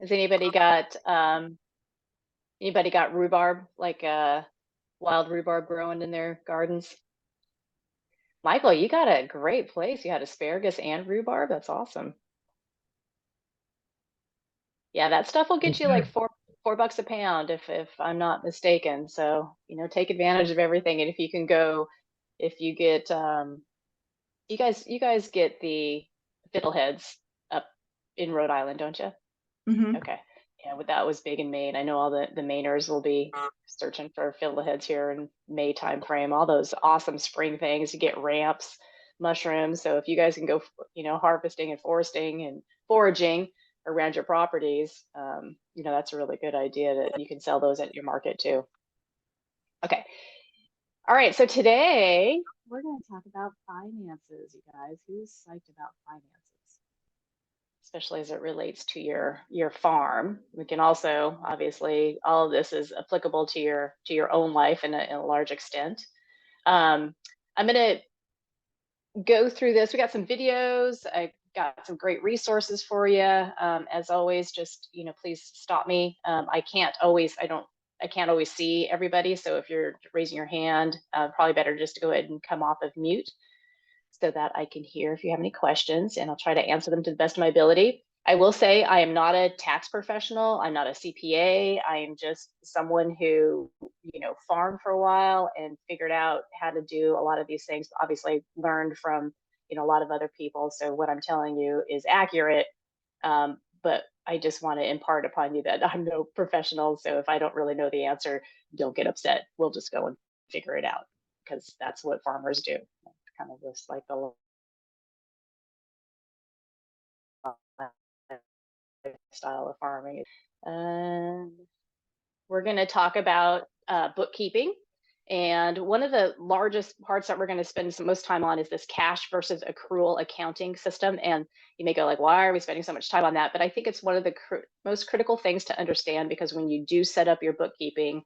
Has anybody got rhubarb, like wild rhubarb growing in their gardens? Michael, you got a great place. You had asparagus and rhubarb. That's awesome. Yeah, that stuff will get Yes, you like sir. $4 a pound if I'm not mistaken. So, take advantage of everything. And if you can go, if you get you guys get the fiddleheads up in Rhode Island, don't you? Hmm. Okay. Yeah, but that was big in Maine. I know all the Mainers will be searching for fiddleheads here in May time frame. All those awesome spring things. You get ramps, mushrooms. So if you guys can go, harvesting and foresting and foraging around your properties, that's a really good idea that you can sell those at your market too. Okay. All right. So today we're going to talk about finances, you guys. Who's psyched about finances? Especially as it relates to your farm. We can also, obviously, all of this is applicable to your own life in a large extent. I'm going to go through this. We got some videos. I got some great resources for you. As always, just please stop me. I can't always see everybody. So if you're raising your hand, probably better just to go ahead and come off of mute so that I can hear if you have any questions, and I'll try to answer them to the best of my ability. I will say I am not a tax professional. I'm not a CPA. I am just someone who, farmed for a while and figured out how to do a lot of these things. Obviously, learned from, a lot of other people. So what I'm telling you is accurate. But I just want to impart upon you that I'm no professional. So if I don't really know the answer, don't get upset. We'll just go and figure it out because that's what farmers do. Kind of just like the style of farming. And we're going to talk about bookkeeping. And one of the largest parts that we're going to spend some most time on is this cash versus accrual accounting system. And you may go like, why are we spending so much time on that? But I think it's one of the most critical things to understand, because when you do set up your bookkeeping,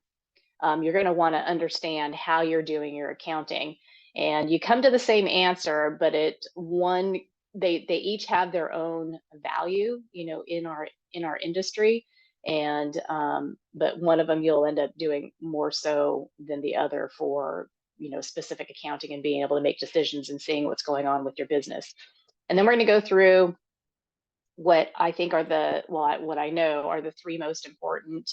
you're going to want to understand how you're doing your accounting. And you come to the same answer, but they each have their own value, in our industry. And but one of them you'll end up doing more so than the other for specific accounting and being able to make decisions and seeing what's going on with your business. And then we're going to go through what I think are what I know are the three most important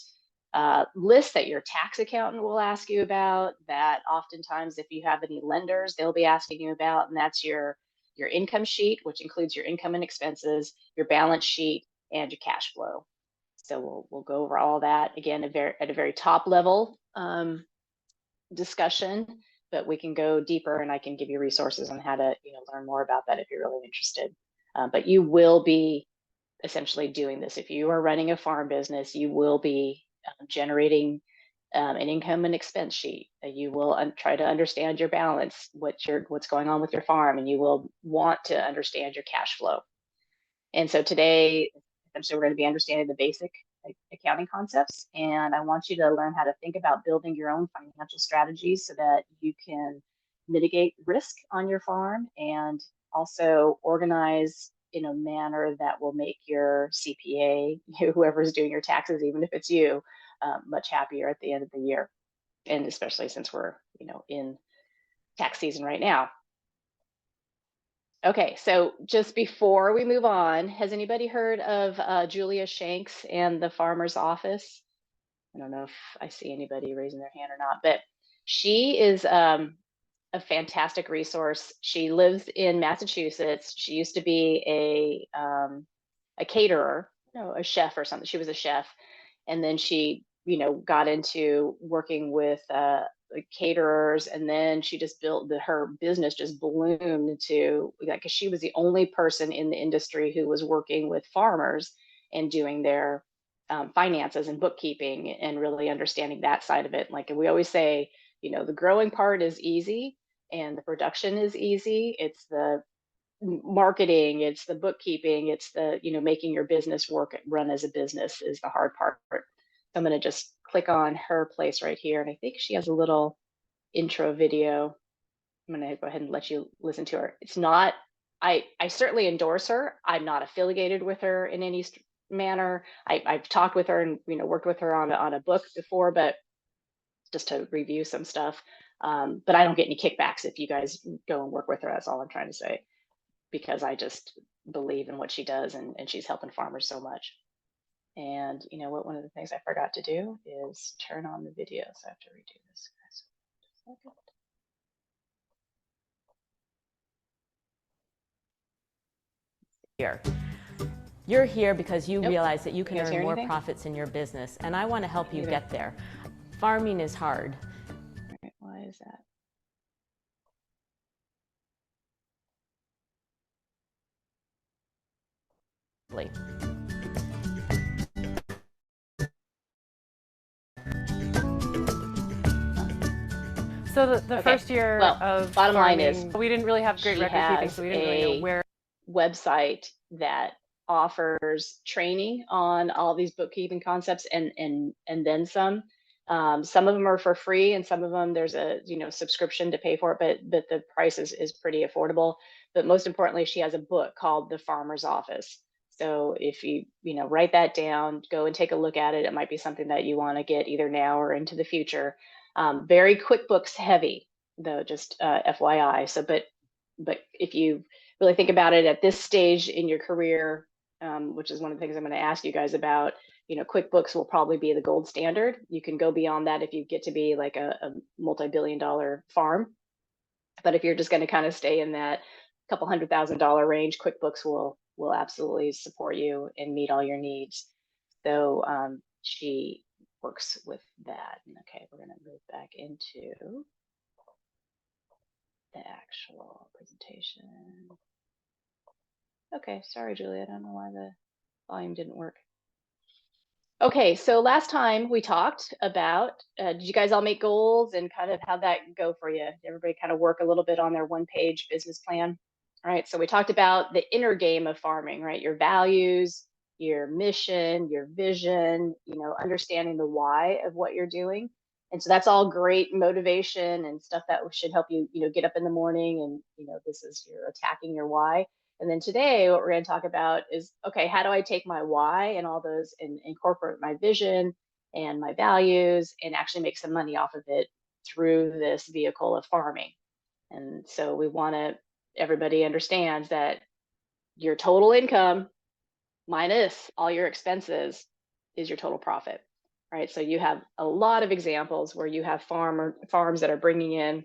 lists that your tax accountant will ask you about, that oftentimes if you have any lenders, they'll be asking you about, and that's your income sheet, which includes your income and expenses, your balance sheet, and your cash flow. So we'll go over all that again at a very top level discussion, but we can go deeper, and I can give you resources on how to learn more about that if you're really interested. But you will be essentially doing this. If you are running a farm business, you will be generating an income and expense sheet. You will try to understand your balance, what's going on with your farm, and you will want to understand your cash flow. And so today, essentially, we're going to be understanding the basic accounting concepts, and I want you to learn how to think about building your own financial strategies so that you can mitigate risk on your farm and also organize in a manner that will make your CPA, whoever's doing your taxes, even if it's you, much happier at the end of the year. And especially since we're, in tax season right now. Okay, so just before we move on, has anybody heard of Julia Shanks and the Farmer's Office? I don't know if I see anybody raising their hand or not, but she is a fantastic resource. She lives in Massachusetts. She used to be a caterer, a chef or something. She was a chef, and then she, got into working with like caterers, and then she just built her business just bloomed to like, cause she was the only person in the industry who was working with farmers and doing their finances and bookkeeping and really understanding that side of it. Like we always say, the growing part is easy and the production is easy. It's the marketing, it's the bookkeeping, it's the, making your business work, run as a business is the hard part. So I'm going to just click on her place right here. And I think she has a little intro video. I'm going to go ahead and let you listen to her. It's not, I certainly endorse her. I'm not affiliated with her in any manner. I've talked with her and worked with her on a book before, but just to review some stuff. But I don't get any kickbacks if you guys go and work with her. That's all I'm trying to say, because I just believe in what she does, and she's helping farmers so much. And you know what? One of the things I forgot to do is turn on the video, so I have to redo this, guys. Here. You're here because you Nope. realize that you can You guys earn hear more anything? profits in your business, and I want to help you Either. get there. Farming is hard. All right, why is that? So the Okay. first year Well, of bottom line farming, is we didn't really have great she record keeping, has so we didn't really know a where. website that offers training on all these bookkeeping concepts and then some. Some of them are for free, and some of them there's a subscription to pay for it, but the price is pretty affordable. But most importantly, she has a book called The Farmer's Office. So if you write that down, go and take a look at it. It might be something that you want to get either now or into the future. Very QuickBooks heavy, though, just FYI. So, but if you really think about it at this stage in your career, which is one of the things I'm going to ask you guys about, QuickBooks will probably be the gold standard. You can go beyond that if you get to be like a multi-billion-dollar farm. But if you're just going to kind of stay in that couple $100,000 range, QuickBooks will absolutely support you and meet all your needs. So she works with that. Okay, we're going to move back into the actual presentation. Okay, sorry, Julie. I don't know why the volume didn't work. Okay, so last time we talked about, did you guys all make goals, and kind of how'd that go for you? Did everybody kind of work a little bit on their one-page business plan? All right, so we talked about the inner game of farming, right? Your values, your mission, your vision, understanding the why of what you're doing. And so that's all great motivation and stuff that should help you, get up in the morning, and, this is you're attacking your why. And then today, what we're going to talk about is, okay, how do I take my why and all those and incorporate my vision and my values and actually make some money off of it through this vehicle of farming? And so we want to, everybody understands that your total income minus all your expenses is your total profit, right? So you have a lot of examples where you have farms that are bringing in,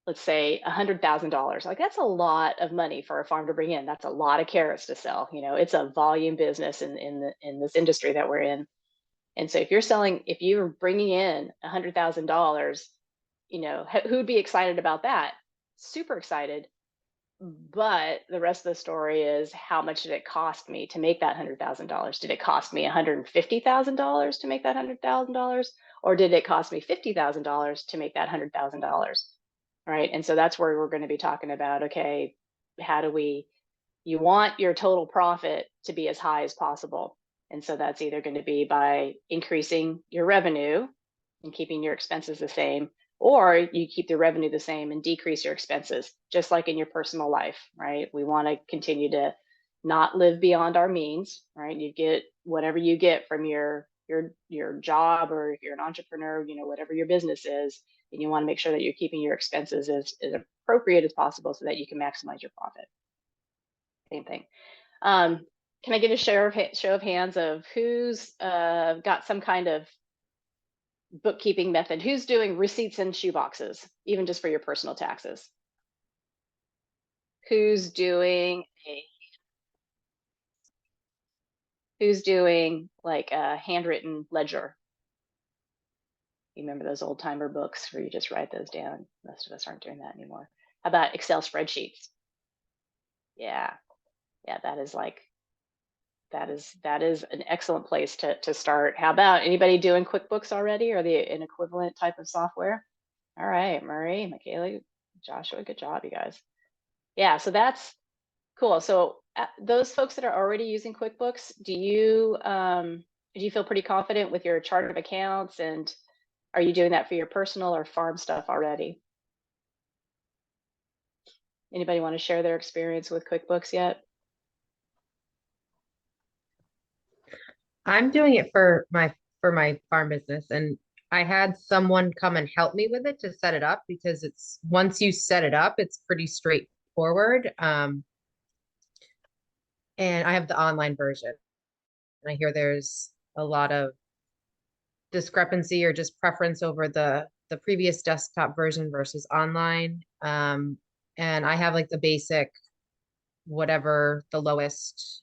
let's say $100,000. Like, that's a lot of money for a farm to bring in. That's a lot of carrots to sell. It's a volume business in this industry that we're in. And so if you're bringing in $100,000, who'd be excited about that? Super excited. But the rest of the story is, how much did it cost me to make that $100,000? Did it cost me $150,000 to make that $100,000, or did it cost me $50,000 to make that $100,000? Right. And so that's where we're going to be talking about, okay, you want your total profit to be as high as possible. And so that's either going to be by increasing your revenue and keeping your expenses the same, or you keep the revenue the same and decrease your expenses, just like in your personal life, right? We want to continue to not live beyond our means, right? You get whatever you get from your job, or if you're an entrepreneur, whatever your business is, and you want to make sure that you're keeping your expenses as appropriate as possible so that you can maximize your profit. Same thing. Can I get a show of hands of who's got some kind of bookkeeping method? Who's doing receipts and shoeboxes, even just for your personal taxes? Who's doing like a handwritten ledger? You remember those old timer books where you just write those down? Most of us aren't doing that anymore. How about Excel spreadsheets? Yeah, that is an excellent place to start. How about anybody doing QuickBooks already, or an equivalent type of software? All right, Murray, Michaela, Joshua, good job, you guys. Yeah, so that's cool. So those folks that are already using QuickBooks, do you feel pretty confident with your chart of accounts, and are you doing that for your personal or farm stuff already? Anybody want to share their experience with QuickBooks yet? I'm doing it for my farm business, and I had someone come and help me with it to set it up because it's once you set it up, it's pretty straightforward. And I have the online version, and I hear there's a lot of discrepancy or just preference over the previous desktop version versus online. And I have like the basic, whatever the lowest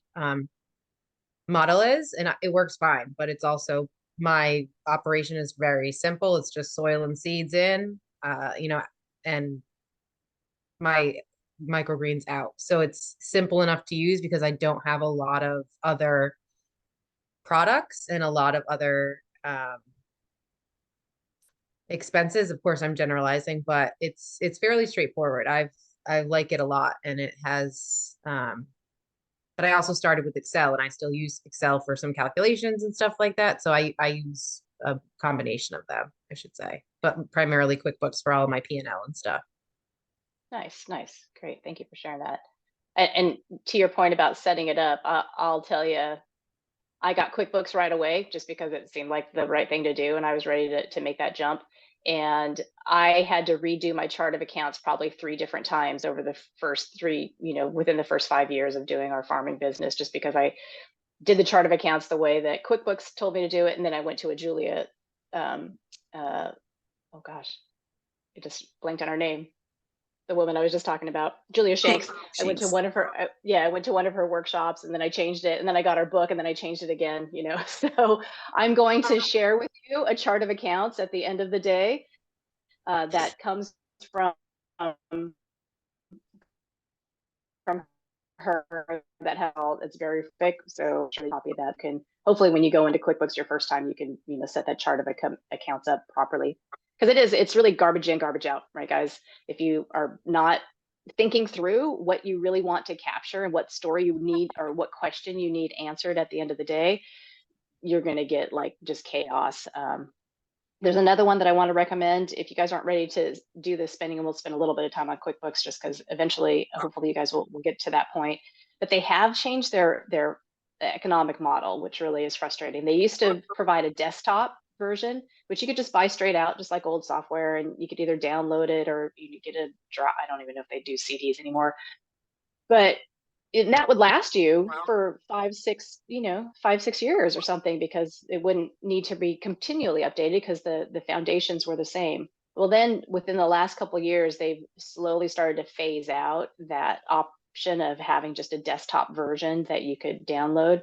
model is, and it works fine, but it's also my operation is very simple. It's just soil and seeds in, and my microgreens out. So it's simple enough to use because I don't have a lot of other products and a lot of other expenses. Of course, I'm generalizing, but it's fairly straightforward. I like it a lot, and it has but I also started with Excel, and I still use Excel for some calculations and stuff like that. So I use a combination of them, I should say, but primarily QuickBooks for all of my P&L and stuff. Nice, nice. Great. Thank you for sharing that. And to your point about setting it up, I'll tell you, I got QuickBooks right away just because it seemed like the right thing to do, and I was ready to make that jump. And I had to redo my chart of accounts probably 3 different times over the first three, within the first 5 years of doing our farming business, just because I did the chart of accounts the way that QuickBooks told me to do it, and then I went to a Julia. Um, oh gosh, it just blanked on her name, the woman I was just talking about, Julia Shanks. I went to Thanks. one of her, I went to one of her workshops, and then I changed it, and then I got her book, and then I changed it again. So I'm going to share with you a chart of accounts at the end of the day that comes from um, from her that has all, it's very thick. So a copy of that can hopefully when you go into QuickBooks your first time, you can set that chart of accounts up properly, because it's really garbage in, garbage out, right, guys? If you are not thinking through what you really want to capture and what story you need or what question you need answered at the end of the day, you're going to get like just chaos. There's another one that I want to recommend if you guys aren't ready to do this spending, and we'll spend a little bit of time on QuickBooks just because eventually, hopefully, you guys will get to that point. But they have changed their economic model, which really is frustrating. They used to provide a desktop version, which you could just buy straight out, just like old software, and you could either download it or you could get a drop. I don't even know if they do CDs anymore, but that would last you for 5, 6 years or something, because it wouldn't need to be continually updated because the foundations were the same. Well, then within the last couple of years, they've slowly started to phase out that option of having just a desktop version that you could download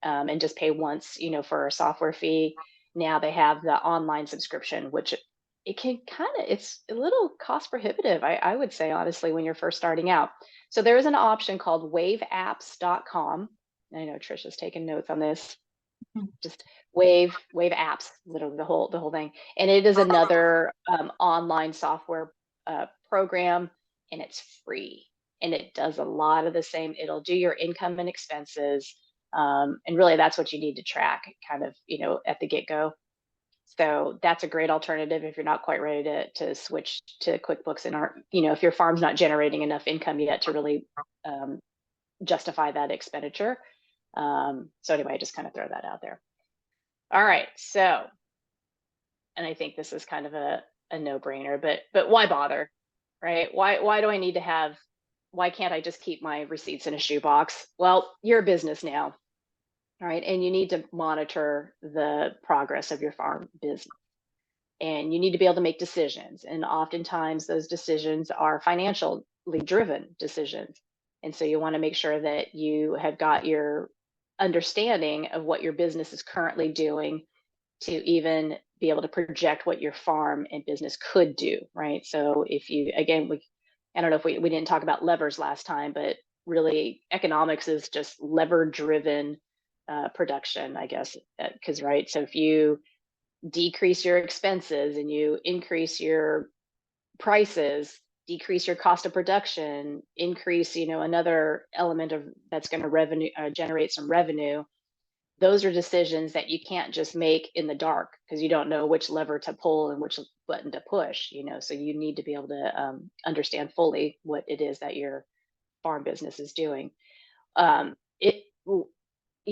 and just pay once, for a software fee. Now they have the online subscription, which it can it's a little cost prohibitive, I would say, honestly, when you're first starting out. So there is an option called waveapps.com. I know Trisha's taking notes on this. Just Wave Apps, literally the whole thing. And it is another online software program, and it's free. And it does a lot of the same. It'll do your income and expenses. And really that's what you need to track kind of, at the get-go. So that's a great alternative if you're not quite ready to switch to QuickBooks and aren't, if your farm's not generating enough income yet to really justify that expenditure. So anyway, I just kind of throw that out there. All right, so, and I think this is kind of a no-brainer, but why bother, right? Why do I need to have? Why can't I just keep my receipts in a shoebox? Well, you're a business now, all right, and you need to monitor the progress of your farm business. And you need to be able to make decisions. And oftentimes those decisions are financially driven decisions. And so you want to make sure that you have got your understanding of what your business is currently doing to even be able to project what your farm and business could do, right? So if you, again, I don't know if we didn't talk about levers last time, but really economics is just lever driven production, I guess, because, right? So if you decrease your expenses and you increase your prices, decrease your cost of production, increase, another element of that's going to generate some revenue. Those are decisions that you can't just make in the dark because you don't know which lever to pull and which button to push, so you need to be able to understand fully what it is that your farm business is doing. It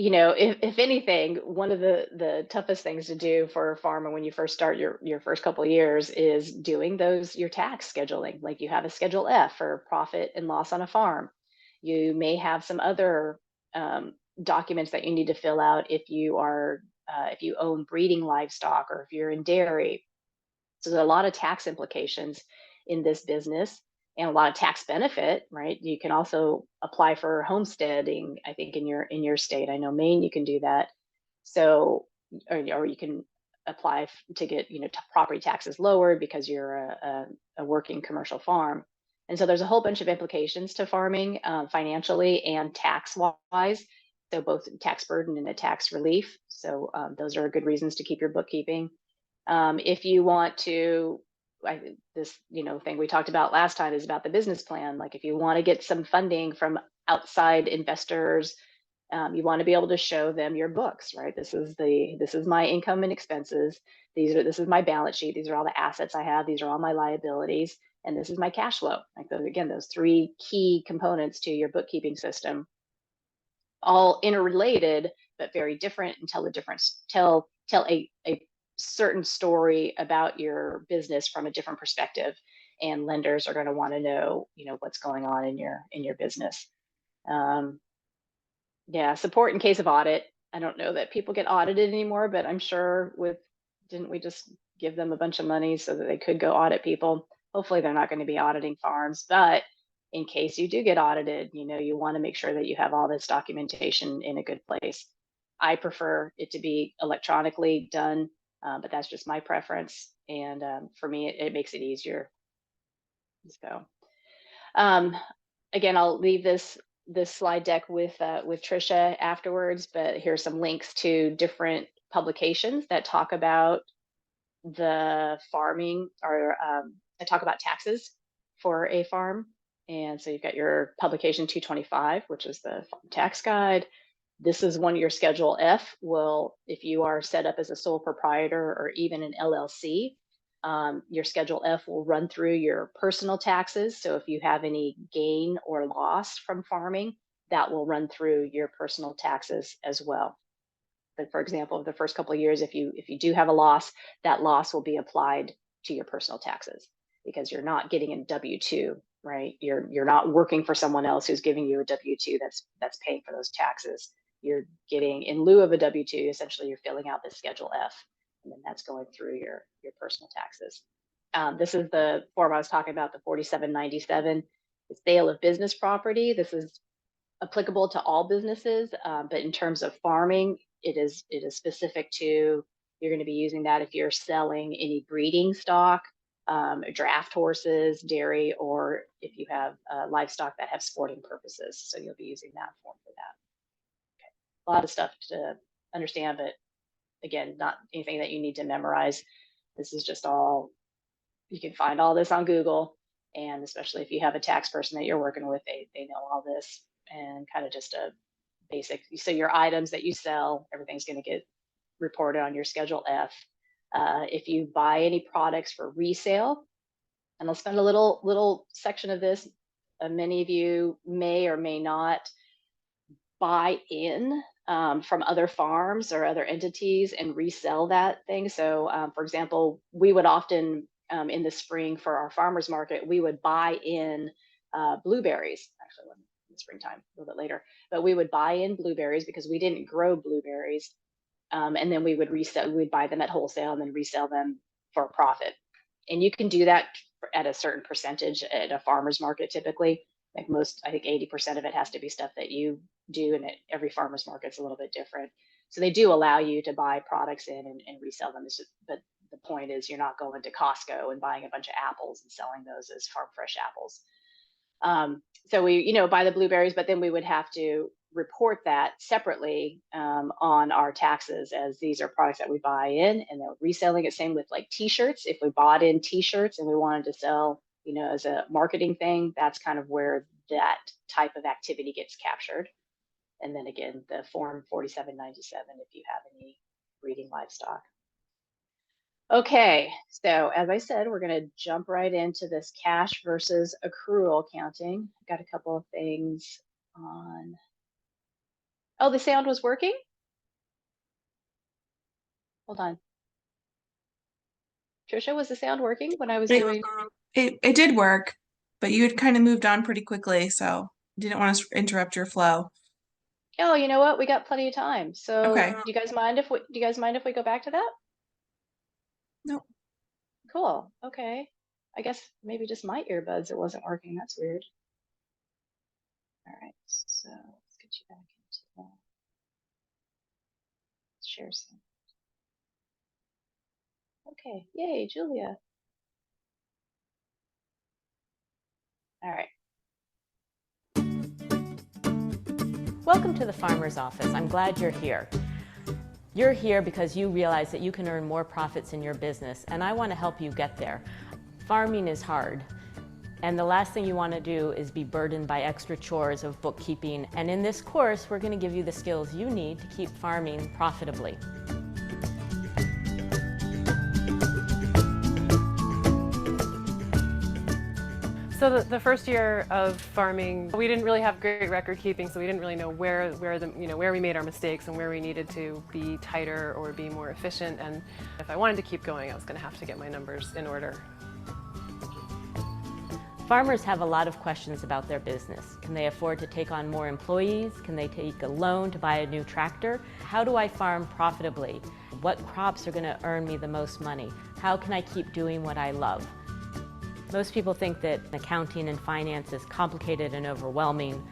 you know, if anything, one of the toughest things to do for a farmer when you first start your first couple of years is doing your tax scheduling. Like you have a Schedule F for profit and loss on a farm. You may have some other documents that you need to fill out if you own breeding livestock or if you're in dairy. So there's a lot of tax implications in this business and a lot of tax benefit, right? You can also apply for homesteading, I think in your state. I know Maine you can do that. So or you can apply to get, you know, property taxes lowered because you're a working commercial farm. And so there's a whole bunch of implications to farming financially and tax wise. So both tax burden and a tax relief. So those are good reasons to keep your bookkeeping. If you want to, this thing we talked about last time is about the business plan. Like if you want to get some funding from outside investors, you want to be able to show them your books, right? This is my income and expenses. This is my balance sheet. These are all the assets I have. These are all my liabilities, and this is my cash flow. Like those three key components to your bookkeeping system, all interrelated but very different, and tell a certain story about your business from a different perspective. And lenders are going to want to know, what's going on in your business. Yeah, support in case of audit. I don't know that people get audited anymore, but I'm sure didn't we just give them a bunch of money so that they could go audit people? Hopefully they're not going to be auditing farms, but in case you do get audited, you want to make sure that you have all this documentation in a good place. I prefer it to be electronically done, but that's just my preference. And for me, it makes it easier. So, again, I'll leave this slide deck with Trisha afterwards, but here's some links to different publications that talk about the farming or that talk about taxes for a farm. And so you've got your publication 225, which is the farm tax guide. This is one of your Schedule F. Well, if you are set up as a sole proprietor or even an LLC, your Schedule F will run through your personal taxes. So if you have any gain or loss from farming, that will run through your personal taxes as well. But for example, the first couple of years, if you do have a loss, that loss will be applied to your personal taxes because you're not getting a W-2, right? You're not working for someone else who's giving you a W-2 that's paying for those taxes. You're getting, in lieu of a W-2, essentially you're filling out the Schedule F, and then that's going through your personal taxes. This is the form I was talking about, the 4797, the sale of business property. This is applicable to all businesses, but in terms of farming, it is specific to, you're going to be using that if you're selling any breeding stock, draft horses, dairy, or if you have livestock that have sporting purposes. So you'll be using that form for that. Okay. A lot of stuff to understand, but again, not anything that you need to memorize. This is just all, you can find all this on Google, and especially if you have a tax person that you're working with, they know all this, and kind of just a basic. So your items that you sell, everything's going to get reported on your Schedule F. If you buy any products for resale, and I'll spend a little section of this, many of you may or may not buy in from other farms or other entities and resell that thing. So for example, we would often in the spring for our farmers market, we would buy in blueberries, actually in the springtime, a little bit later, but we would buy in blueberries because we didn't grow blueberries. And then we would we'd buy them at wholesale and then resell them for a profit. And you can do that at a certain percentage at a farmer's market typically. Like most, I think 80% of it has to be stuff that you do, and every farmer's market's a little bit different. So they do allow you to buy products in and resell them. But the point is, you're not going to Costco and buying a bunch of apples and selling those as farm fresh apples. So we, buy the blueberries, but then we would have to report that separately on our taxes, as these are products that we buy in, and they're reselling it. Same with like t-shirts. If we bought in t-shirts and we wanted to sell, as a marketing thing, that's kind of where that type of activity gets captured. And then again, the form 4797 if you have any breeding livestock. Okay, so as I said, we're going to jump right into this cash versus accrual accounting. I've got a couple of things on. Oh, the sound was working? Hold on. Trisha, was the sound working when I was It, doing? it did work, but you had kind of moved on pretty quickly, so didn't want to interrupt your flow. Oh, you know what? We got plenty of time. So, Okay. do you guys mind if we go back to that? Nope. Cool. Okay. I guess maybe just my earbuds it wasn't working. That's weird. All right. So, let's get you back into the share some. Okay. Yay, Julia. All right. Welcome to the Farmer's Office. I'm glad you're here. You're here because you realize that you can earn more profits in your business, and I want to help you get there. Farming is hard, and the last thing you want to do is be burdened by extra chores of bookkeeping. And in this course, we're going to give you the skills you need to keep farming profitably. So the first year of farming, we didn't really have great record keeping, so we didn't really know where we made our mistakes and where we needed to be tighter or be more efficient. And if I wanted to keep going, I was going to have to get my numbers in order. Farmers have a lot of questions about their business. Can they afford to take on more employees? Can they take a loan to buy a new tractor? How do I farm profitably? What crops are going to earn me the most money? How can I keep doing what I love? Most people think that accounting and finance is complicated and overwhelming,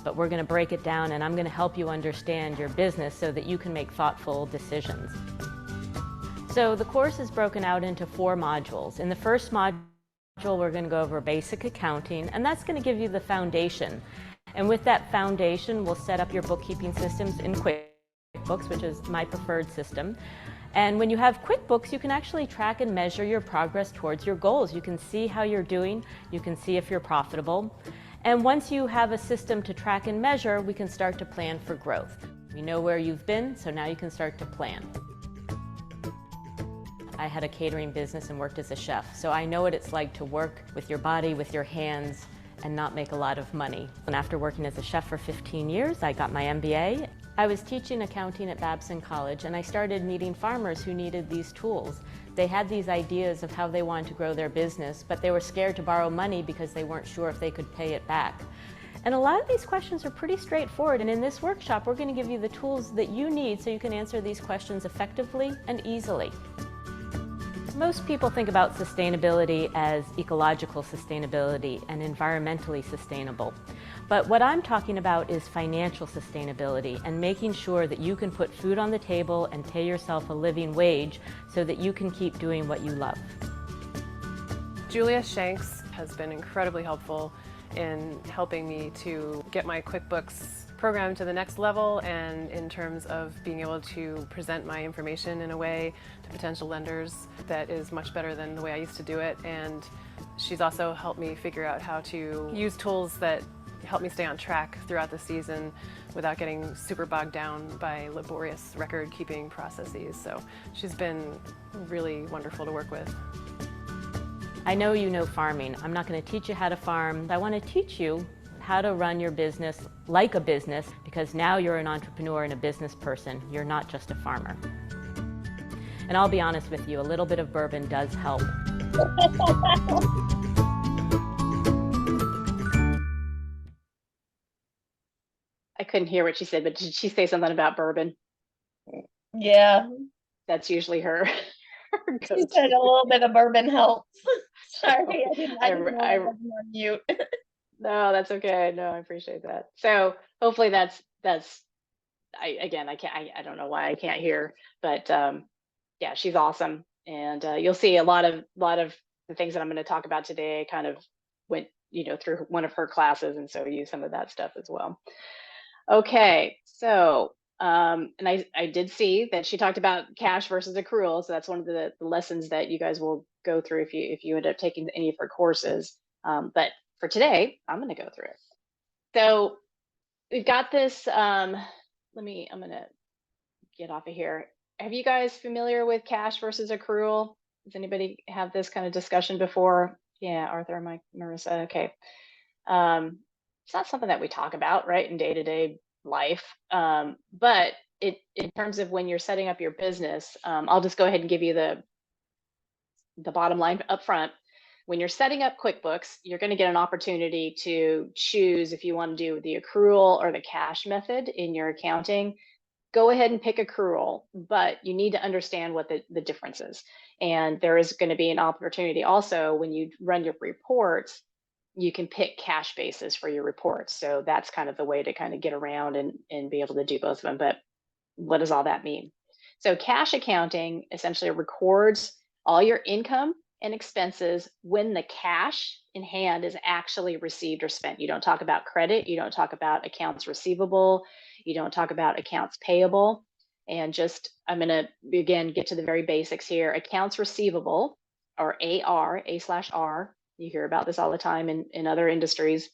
but we're going to break it down and I'm going to help you understand your business so that you can make thoughtful decisions. So the course is broken out into 4 modules. In the first module, we're going to go over basic accounting, and that's going to give you the foundation. And with that foundation, we'll set up your bookkeeping systems in QuickBooks, which is my preferred system. And when you have QuickBooks, you can actually track and measure your progress towards your goals. You can see how you're doing. You can see if you're profitable. And once you have a system to track and measure, we can start to plan for growth. We know where you've been, so now you can start to plan. I had a catering business and worked as a chef, so I know what it's like to work with your body, with your hands, and not make a lot of money. And after working as a chef for 15 years, I got my MBA. I was teaching accounting at Babson College, and I started meeting farmers who needed these tools. They had these ideas of how they wanted to grow their business, but they were scared to borrow money because they weren't sure if they could pay it back. And a lot of these questions are pretty straightforward, and in this workshop, we're going to give you the tools that you need so you can answer these questions effectively and easily. Most people think about sustainability as ecological sustainability and environmentally sustainable. But what I'm talking about is financial sustainability and making sure that you can put food on the table and pay yourself a living wage so that you can keep doing what you love. Julia Shanks has been incredibly helpful in helping me to get my QuickBooks program to the next level, and in terms of being able to present my information in a way to potential lenders that is much better than the way I used to do it. And she's also helped me figure out how to use tools that help me stay on track throughout the season without getting super bogged down by laborious record keeping processes. So she's been really wonderful to work with. I know you know farming. I'm not going to teach you how to farm. I want to teach you how to run your business like a business, because now you're an entrepreneur and a business person. You're not just a farmer. And I'll be honest with you, a little bit of bourbon does help. I couldn't hear what she said, but did she say something about bourbon? Yeah, That's usually her. her she go-to. said a little bit of bourbon helps. Sorry, I didn't know I I wasn't on mute. No, that's okay. No, I appreciate that. So hopefully that's I don't know why I can't hear, but yeah, she's awesome. And you'll see a lot of the things that I'm going to talk about today kind of went, through one of her classes, and so use some of that stuff as well. Okay, so and I did see that she talked about cash versus accrual, so that's one of the lessons that you guys will go through if you end up taking any of her courses. But for today, I'm going to go through it. So we've got this. I'm going to get off of here. Have you guys familiar with cash versus accrual? Does anybody have this kind of discussion before? Yeah, Arthur, Mike, Marissa. Okay. It's not something that we talk about, right, in day-to-day life. But in terms of when you're setting up your business, I'll just go ahead and give you the bottom line up front. When you're setting up QuickBooks, you're going to get an opportunity to choose if you want to do the accrual or the cash method in your accounting. Go ahead and pick accrual, but you need to understand what the difference is. And there is going to be an opportunity also when you run your reports, you can pick cash basis for your reports. So that's kind of the way to kind of get around and be able to do both of them. But what does all that mean? So cash accounting essentially records all your income and expenses when the cash in hand is actually received or spent. You don't talk about credit, you don't talk about accounts receivable, you don't talk about accounts payable. And just, I'm going to again get to the very basics here. Accounts receivable, or AR, A/R, you hear about this all the time in other industries,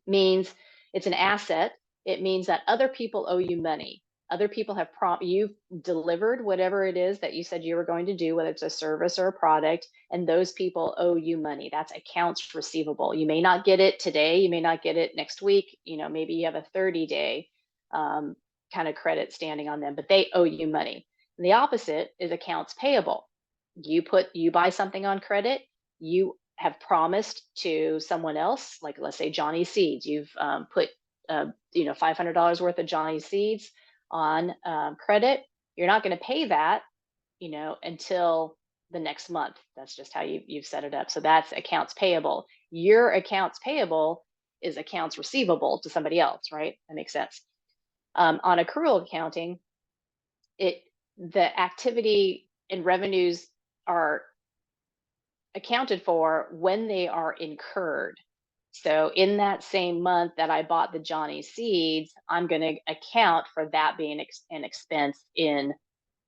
means it's an asset. It means that other people owe you money. Other people have you've delivered whatever it is that you said you were going to do, whether it's a service or a product, and those people owe you money. That's accounts receivable. You may not get it today, you may not get it next week, maybe you have a 30-day kind of credit standing on them, but they owe you money. And the opposite is accounts payable. You buy something on credit, you have promised to someone else, like let's say Johnny Seeds, you've put $500 worth of Johnny Seeds on credit. You're not going to pay that until the next month. That's just how you've set it up. So that's accounts payable. Your accounts payable is accounts receivable to somebody else, right? That makes sense. On accrual accounting, the activity and revenues are accounted for when they are incurred. So in that same month that I bought the Johnny Seeds, I'm going to account for that being an expense in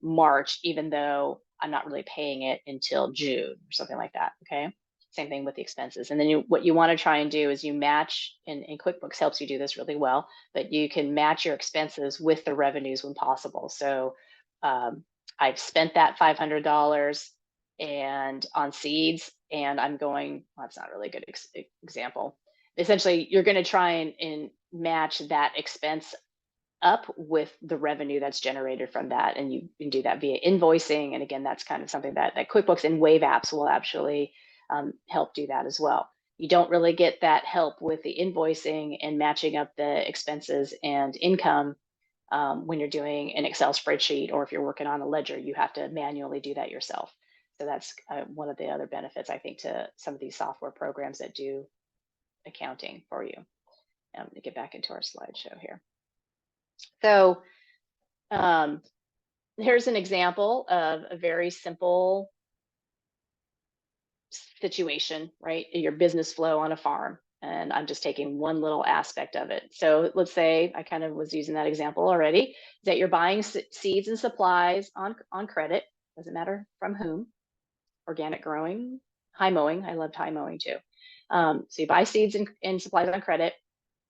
March, even though I'm not really paying it until June or something like that. Okay. Same thing with the expenses. And then what you want to try and do is you match, and QuickBooks helps you do this really well, but you can match your expenses with the revenues when possible. So I've spent that $500 and on seeds, and I'm going, well, that's not really a good example. Essentially, you're going to try and match that expense up with the revenue that's generated from that. And you can do that via invoicing. And again, that's kind of something that QuickBooks and Wave apps will actually help do that as well. You don't really get that help with the invoicing and matching up the expenses and income when you're doing an Excel spreadsheet, or if you're working on a ledger, you have to manually do that yourself. So that's one of the other benefits, I think, to some of these software programs that do accounting for you. Let me get back into our slideshow here. So here's an example of a very simple situation, right? Your business flow on a farm. And I'm just taking one little aspect of it. So let's say, I kind of was using that example already, that you're buying seeds and supplies on credit. Doesn't matter from whom. Organic growing, high mowing. I loved high mowing too. So you buy seeds and supplies on credit,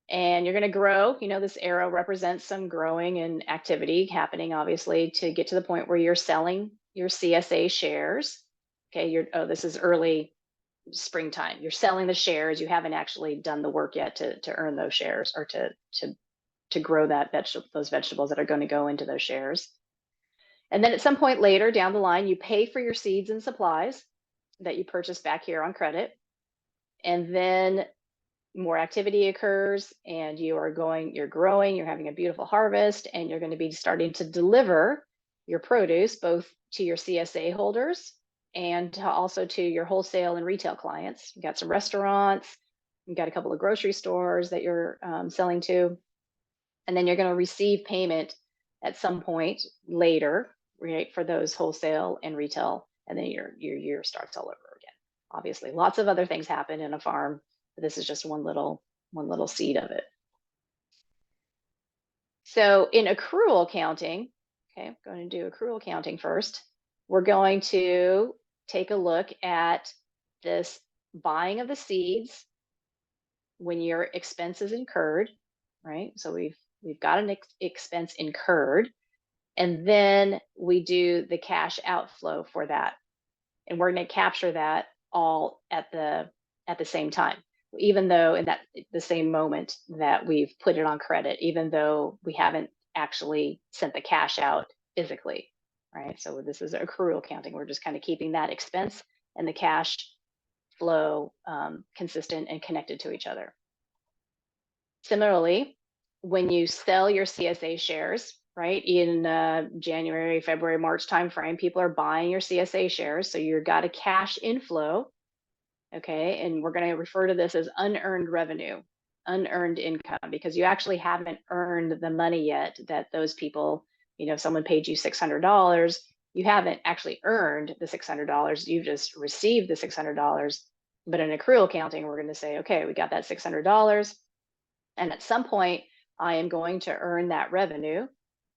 and you're going to grow. This arrow represents some growing and activity happening, obviously, to get to the point where you're selling your CSA shares. Okay, this is early springtime. You're selling the shares. You haven't actually done the work yet to earn those shares, or to grow those vegetables that are going to go into those shares. And then at some point later down the line, you pay for your seeds and supplies that you purchased back here on credit. And then more activity occurs, and you're growing, you're having a beautiful harvest, and you're going to be starting to deliver your produce both to your CSA holders and also to your wholesale and retail clients. You've got some restaurants, you've got a couple of grocery stores that you're selling to, and then you're going to receive payment at some point later, right, for those wholesale and retail, and then your year starts all over again. Obviously, lots of other things happen in a farm, but this is just one little seed of it. So in accrual accounting, okay, I'm going to do accrual accounting first. We're going to take a look at this buying of the seeds when your expense is incurred, right? So we've got an expense incurred, and then we do the cash outflow for that. And we're going to capture that all at the same time. even though in that the same moment that we've put it on credit, even though we haven't actually sent the cash out physically, right? So this is accrual accounting. We're just kind of keeping that expense and the cash flow consistent and connected to each other. Similarly, when you sell your CSA shares, right, in January, February, March timeframe, people are buying your CSA shares. So you've got a cash inflow, okay? And we're going to refer to this as unearned revenue, unearned income, because you actually haven't earned the money yet that those people, you know, if someone paid you $600, you haven't actually earned the $600. You've just received the $600. But in accrual accounting, we're going to say, okay, we got that $600. And at some point, I am going to earn that revenue,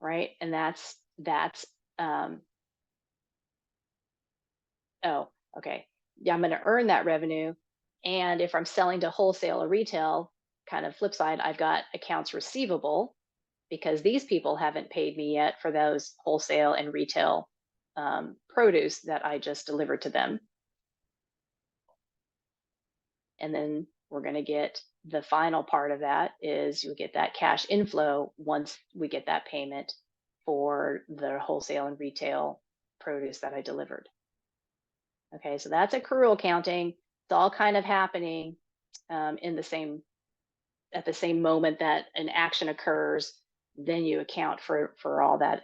right? And that's oh, okay. Yeah, I'm going to earn that revenue. And if I'm selling to wholesale or retail, kind of flip side, I've got accounts receivable because these people haven't paid me yet for those wholesale and retail produce that I just delivered to them. And then we're going to get the final part of that is you get that cash inflow once we get that payment for the wholesale and retail produce that I delivered. Okay, so that's accrual accounting. It's all kind of happening in the same at the same moment that an action occurs. Then you account for all that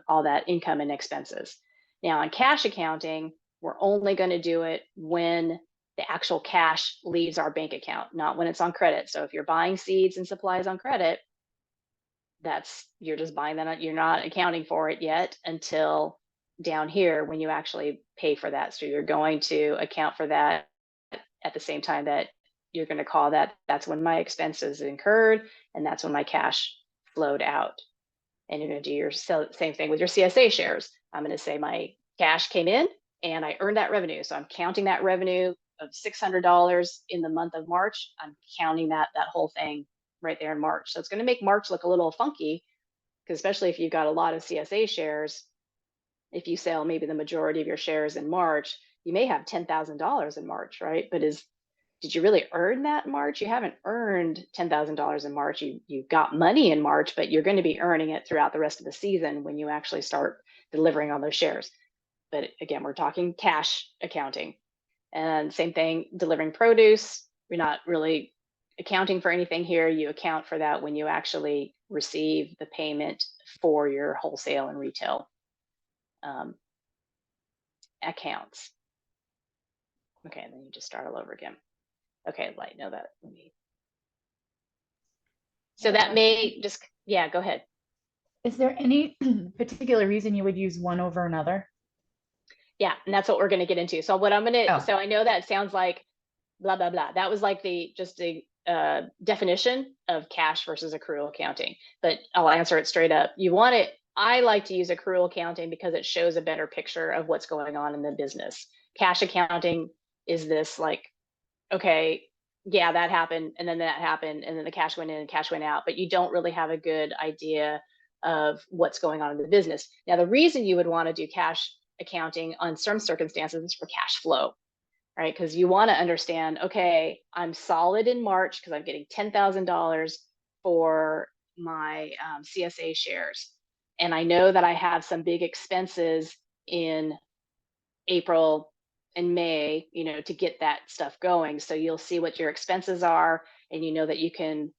all that income and expenses. Now, on cash accounting, we're only going to do it when the actual cash leaves our bank account, not when it's on credit. So if you're buying seeds and supplies on credit, you're just buying that. You're not accounting for it yet until down here when you actually pay for that. So you're going to account for that at the same time that you're going to call that's when my expenses incurred and that's when my cash flowed out. And you're going to do your same thing with your CSA shares. I'm going to say my cash came in and I earned that revenue. So I'm counting that revenue of $600 in the month of March. I'm counting that whole thing right there in March. So it's going to make March look a little funky, because especially if you've got a lot of CSA shares, if you sell maybe the majority of your shares in March, you may have $10,000 in March, right? But did you really earn that in March? You haven't earned $10,000 in March. You got money in March, but you're going to be earning it throughout the rest of the season when you actually start delivering on those shares. But again, we're talking cash accounting. And same thing, delivering produce. We're not really accounting for anything here. You account for that when you actually receive the payment for your wholesale and retail accounts. Okay, and then you just start all over again. Okay, I know that. So that may just, yeah, go ahead. Is there any particular reason you would use one over another? Yeah, and that's what we're going to get into. So what I'm going to, so I know that sounds like blah, blah, blah. That was like just the definition of cash versus accrual accounting, but I'll answer it straight up. I like to use accrual accounting because it shows a better picture of what's going on in the business. Cash accounting is this like, okay, yeah, that happened, and then that happened, and then the cash went in and cash went out, but you don't really have a good idea of what's going on in the business. Now, the reason you would want to do cash accounting on some circumstances is for cash flow, right? Because you want to understand, okay, I'm solid in March because I'm getting $10,000 for my CSA shares. And I know that I have some big expenses in April and May, to get that stuff going. So you'll see what your expenses are, and you know that you can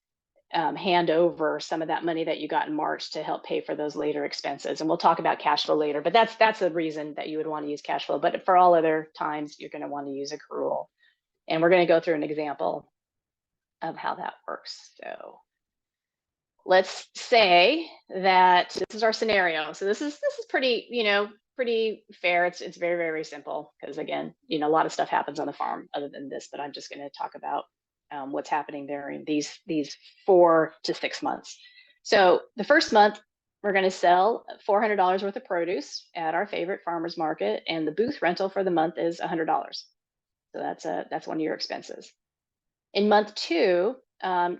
hand over some of that money that you got in March to help pay for those later expenses. And we'll talk about cash flow later, but that's the reason that you would want to use cash flow. But for all other times, you're going to want to use accrual. And we're going to go through an example of how that works. So let's say that this is our scenario. So this is pretty, pretty fair. It's very, very simple because, again, a lot of stuff happens on the farm other than this, but I'm just going to talk about what's happening during these 4 to 6 months. So the first month, we're going to sell $400 worth of produce at our favorite farmer's market, and the booth rental for the month is $100. So that's one of your expenses. In month 2,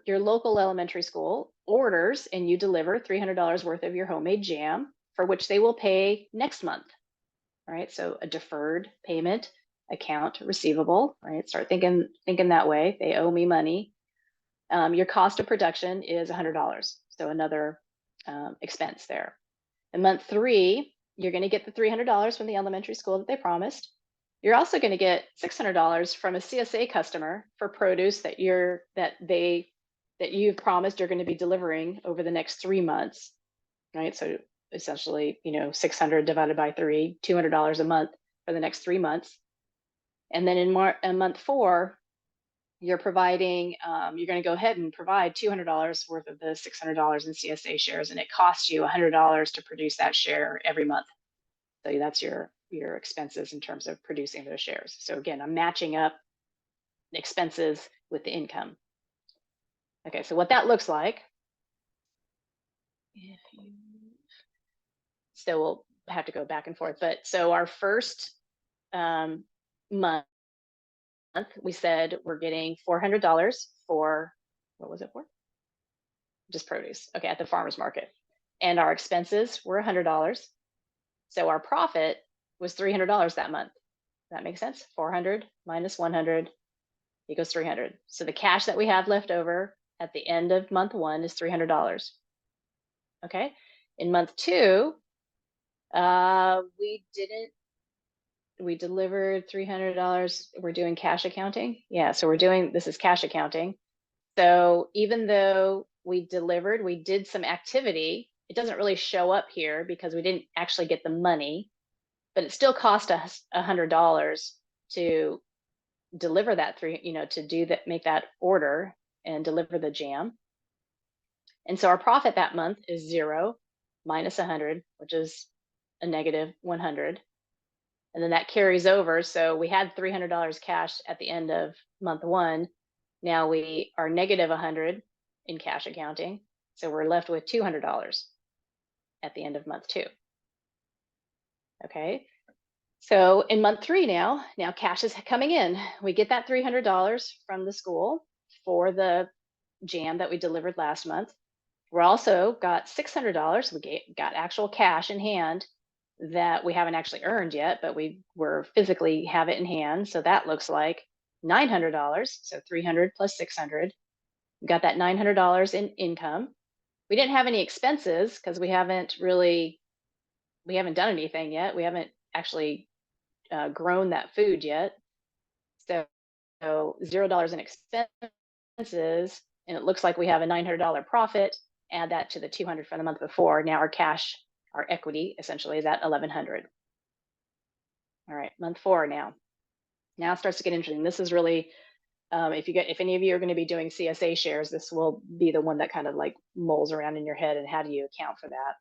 your local elementary school orders and you deliver $300 worth of your homemade jam, for which they will pay next month. All right, so a deferred payment account receivable, right? Start thinking that way. They owe me money. Your cost of production is $100. So another expense there. In month 3, you're going to get the $300 from the elementary school that they promised. You're also going to get $600 from a CSA customer for produce that you've promised you're going to be delivering over the next 3 months, right? So essentially, 600 divided by 3, $200 a month for the next 3 months. And then in month 4, you're providing, you're going to go ahead and provide $200 worth of the $600 in CSA shares, and it costs you $100 to produce that share every month. So that's your expenses in terms of producing those shares. So again, I'm matching up the expenses with the income. Okay, so what that looks like, so we'll have to go back and forth, but so our first month, we said we're getting $400 for, what was it for? Just produce, okay, at the farmer's market. And our expenses were $100. So our profit was $300 that month. That makes sense? 400 minus 100 equals 300. So the cash that we have left over at the end of month 1 is $300. Okay, in month 2, we delivered $300. We're doing cash accounting. Yeah, so this is cash accounting. So even though we did some activity, it doesn't really show up here because we didn't actually get the money, but it still cost us $100 to deliver that make that order and deliver the jam. And so our profit that month is 0 minus 100, which is a negative 100. And then that carries over. So we had $300 cash at the end of month 1. Now we are negative 100 in cash accounting. So we're left with $200 at the end of month 2. Okay. So in month 3 now cash is coming in. We get that $300 from the school for the jam that we delivered last month. We're also got $600. We got actual cash in hand that we haven't actually earned yet, but we're physically have it in hand. So that looks like $900. So 300 plus 600. We got that $900 in income. We didn't have any expenses because we haven't done anything yet. We haven't actually grown that food yet. So $0 in expenses, and it looks like we have a $900 profit. Add that to the 200 from the month before. Now our cash, our equity essentially is at 1,100. All right, month 4 now. Now it starts to get interesting. This is really, if any of you are going to be doing CSA shares, this will be the one that kind of like mulls around in your head. And how do you account for that?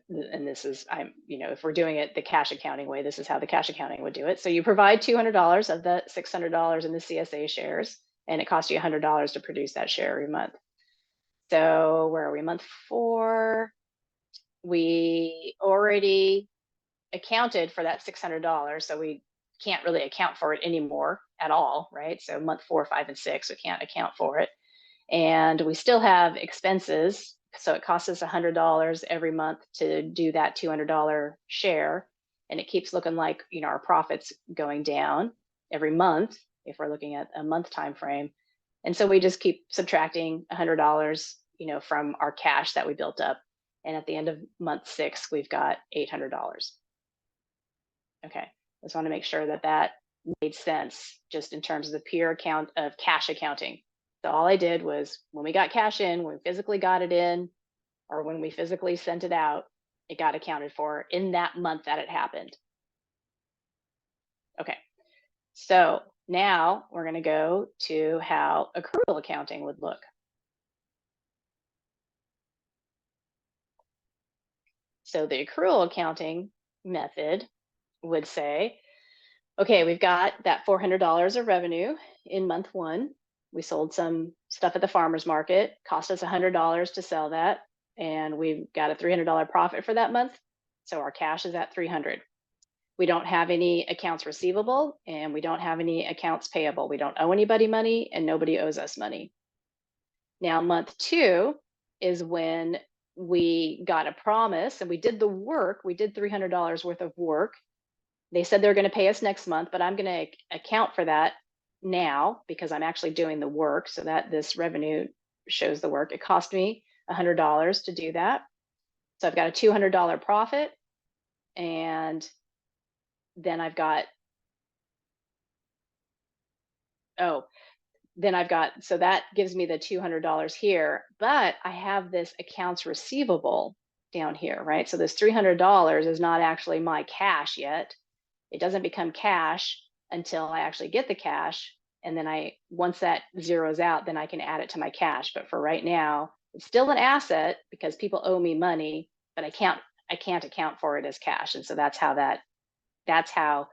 And this is, if we're doing it the cash accounting way, this is how the cash accounting would do it. So you provide $200 of the $600 in the CSA shares, and it costs you $100 to produce that share every month. So where are we? Month 4, we already accounted for that $600, so we can't really account for it anymore at all, right? So month 4, 5, and 6, we can't account for it. And we still have expenses. So it costs us $100 every month to do that $200 share. And it keeps looking like, our profits going down every month if we're looking at a month time frame. And so we just keep subtracting $100, from our cash that we built up. And at the end of month 6, we've got $800. Okay, I just want to make sure that made sense just in terms of the pure account of cash accounting. So all I did was when we got cash in, when we physically got it in, or when we physically sent it out, it got accounted for in that month that it happened. Okay, so now we're going to go to how accrual accounting would look. So the accrual accounting method would say, okay, we've got that $400 of revenue in month 1. We sold some stuff at the farmer's market, cost us $100 to sell that, and we've got a $300 profit for that month. So our cash is at $300. We don't have any accounts receivable, and we don't have any accounts payable. We don't owe anybody money, and nobody owes us money. Now, month 2 is when we got a promise, and we did the work. We did $300 worth of work They said they're going to pay us next month, but I'm going to account for that now because I'm actually doing the work so that this revenue shows the work. It cost me $100 to do that. So I've got a $200 profit, and then I've got, so that gives me the $200 here, but I have this accounts receivable down here, right? So this $300 is not actually my cash yet. It doesn't become cash until I actually get the cash. And then once that zeroes out, then I can add it to my cash. But for right now, it's still an asset because people owe me money, but I can't account for it as cash. And so that's how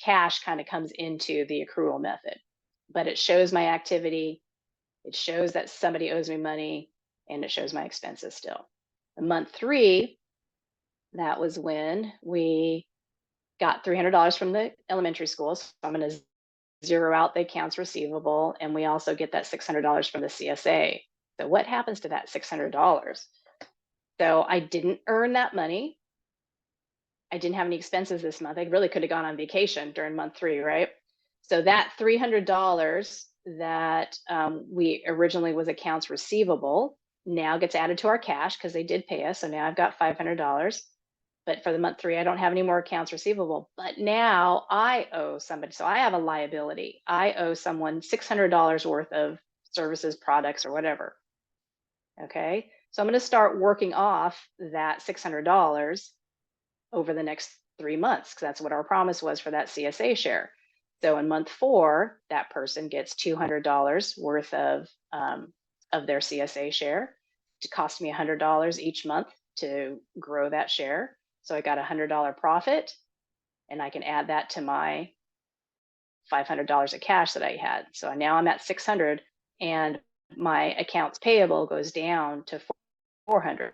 cash kind of comes into the accrual method. But it shows my activity, it shows that somebody owes me money, and it shows my expenses still. In month 3, that was when we got $300 from the elementary school. So I'm going to zero out the accounts receivable, and we also get that $600 from the CSA. So what happens to that $600? So I didn't earn that money. I didn't have any expenses this month. I really could have gone on vacation during month 3, right? So that $300 that we originally was accounts receivable now gets added to our cash because they did pay us. So now I've got $500. But for the month 3, I don't have any more accounts receivable. But now I owe somebody. So I have a liability. I owe someone $600 worth of services, products, or whatever. Okay. So I'm going to start working off that $600 over the next 3 months, because that's what our promise was for that CSA share. So in month 4, that person gets $200 worth of their CSA share. It cost me $100 each month to grow that share. So I got a $100 profit, and I can add that to my $500 of cash that I had. So now I'm at $600, and my accounts payable goes down to $400.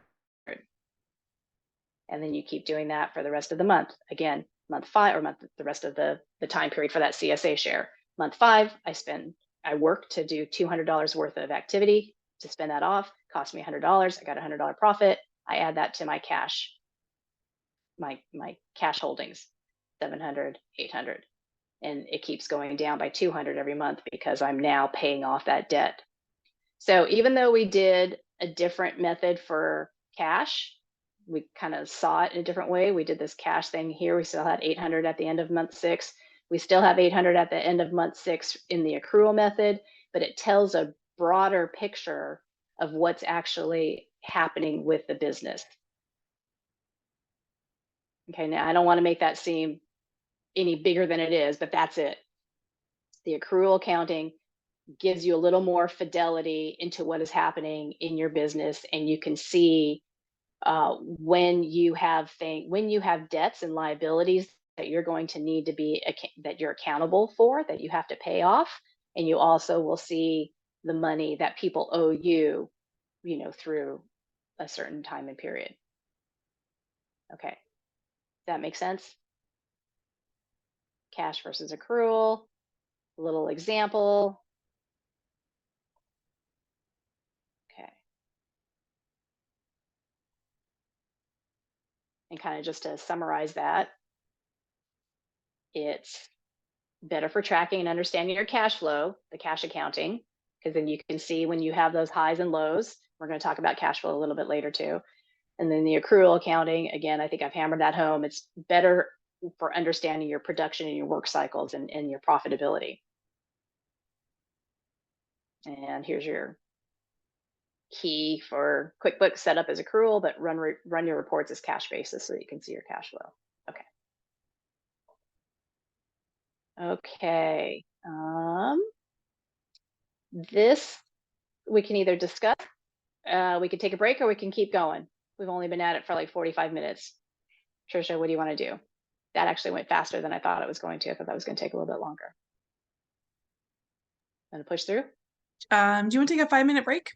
And then you keep doing that for the rest of the month. Again, month 5, or the rest of the time period for that CSA share. Month 5, I work to do $200 worth of activity to spend that off. Cost me $100. I got a $100 profit. I add that to my cash, my cash holdings, 700, 800. And it keeps going down by 200 every month because I'm now paying off that debt. So even though we did a different method for cash, we kind of saw it in a different way. We did this cash thing here. We still had 800 at the end of month 6. We still have 800 at the end of month 6 in the accrual method, but it tells a broader picture of what's actually happening with the business. Okay, now I don't want to make that seem any bigger than it is, but that's it. The accrual accounting gives you a little more fidelity into what is happening in your business, and you can see when you have debts and liabilities that you're going to need to be that you're accountable for, that you have to pay off, and you also will see the money that people owe you, through a certain time and period. Okay, does that make sense? Cash versus accrual, a little example. Okay. And kind of just to summarize that, it's better for tracking and understanding your cash flow, the cash accounting, because then you can see when you have those highs and lows. We're going to talk about cash flow a little bit later too. And then the accrual accounting, again, I think I've hammered that home. It's better for understanding your production and your work cycles and your profitability. And here's your key for QuickBooks setup as accrual, but run your reports as cash basis so that you can see your cash flow. Okay. This we can either discuss, we could take a break, or we can keep going. We've only been at it for like 45 minutes. Trisha, what do you want to do? That actually went faster than I thought it was going to. I thought that was going to take a little bit longer. Gonna push through? Do you want to take a 5-minute break?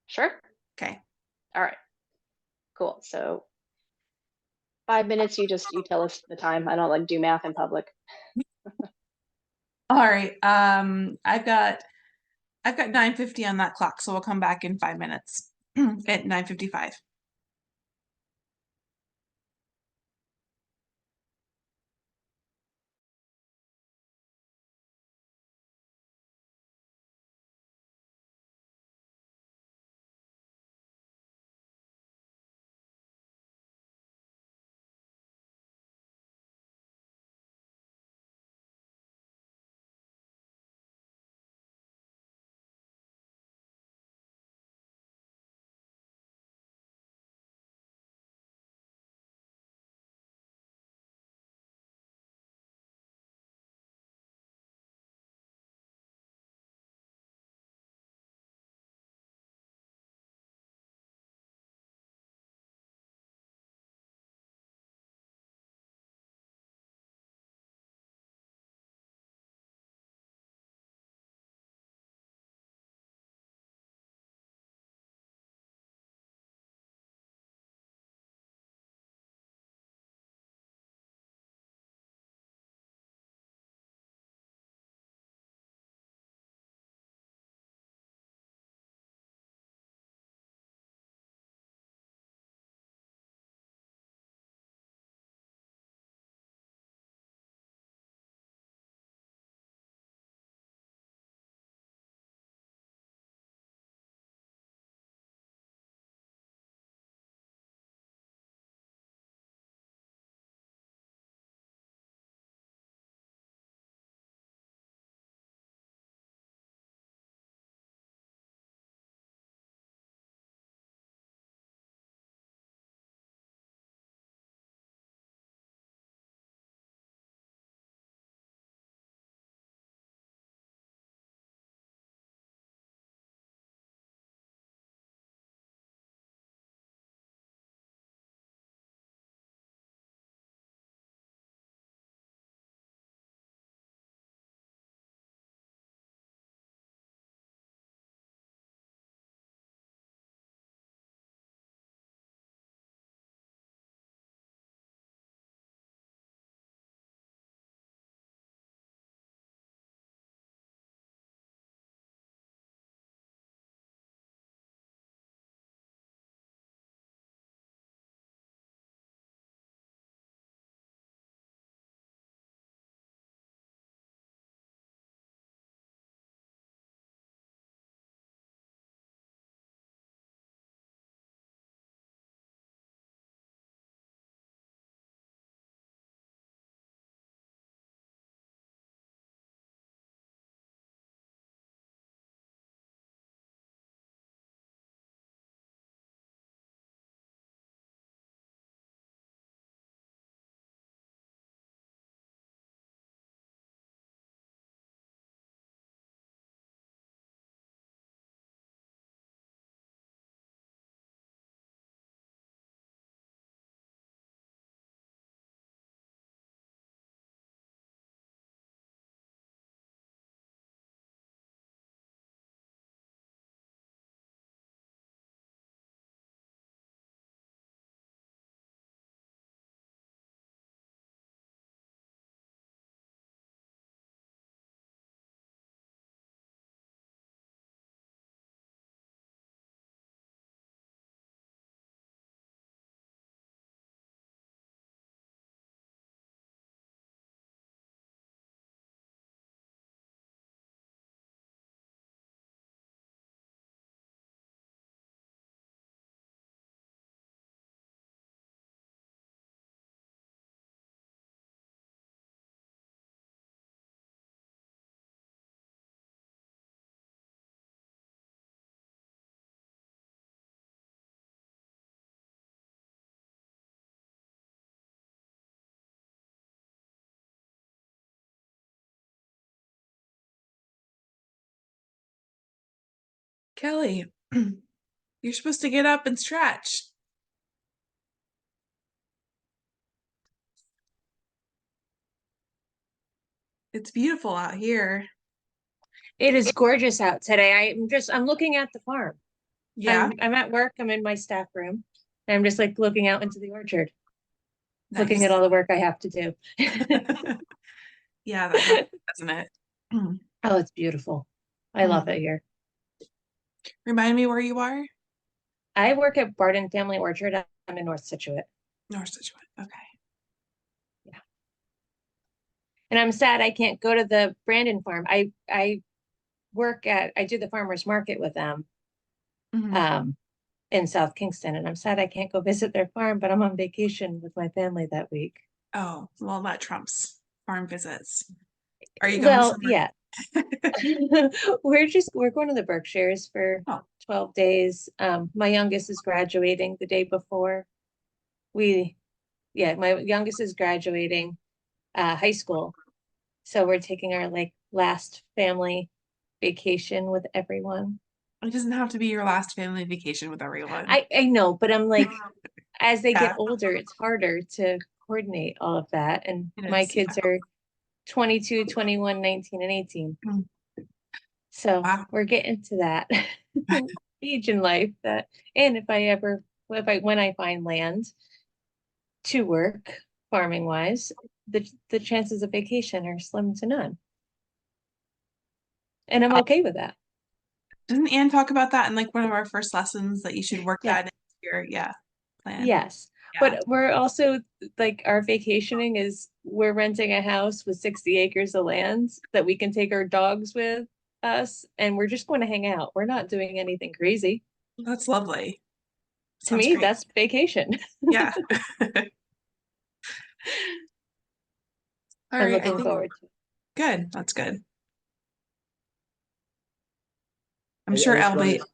Sure. Okay. All right. Cool. So 5 minutes, you tell us the time. I don't like do math in public. All right. I've got 9:50 on that clock, so we'll come back in 5 minutes at 9:55. Kelly, you're supposed to get up and stretch. It's beautiful out here. It is gorgeous out today. I'm looking at the farm. Yeah, I'm at work. I'm in my staff room. And I'm just like looking out into the orchard, looking nice. at all the work I have to do. Yeah, that happens, doesn't it? Oh, it's beautiful. I love it here. Remind me where you are? I work at Barton Family Orchard. I'm in North Situate. North Situate. Okay. And I'm sad I can't go to the Brandon farm. I do the farmers market with them Mhm. in South Kingston, and I'm sad I can't go visit their farm, but I'm on vacation with my family that week. Oh, well, that trumps farm visits. Are you going Well, somewhere? yeah. We're going to the Berkshires for Oh, 12 days. My youngest is graduating the day before. My youngest is graduating high school. So we're taking our like last family vacation with everyone. it doesn't have to be your last family vacation with everyone. I know, but I'm like, as they Yeah. get older, it's harder to coordinate all of that. And It my is, kids yeah. are 22, 21, 19, and 18. Mm. So Wow. we're getting to that age in life and when I find land to work farming wise, the chances of vacation are slim to none. And I'm okay with that. Doesn't Anne talk about that in like one of our first lessons that you should work Yeah. that into your plan? Yes. Yeah. But we're also like our vacationing is we're renting a house with 60 acres of land that we can take our dogs with us, and we're just going to hang out. We're not doing anything crazy. That's lovely. To Sounds me, great. that's vacation. Yeah. All I'm right, I looking think forward to it. good. That's good. I'm I sure just wanted, Albie.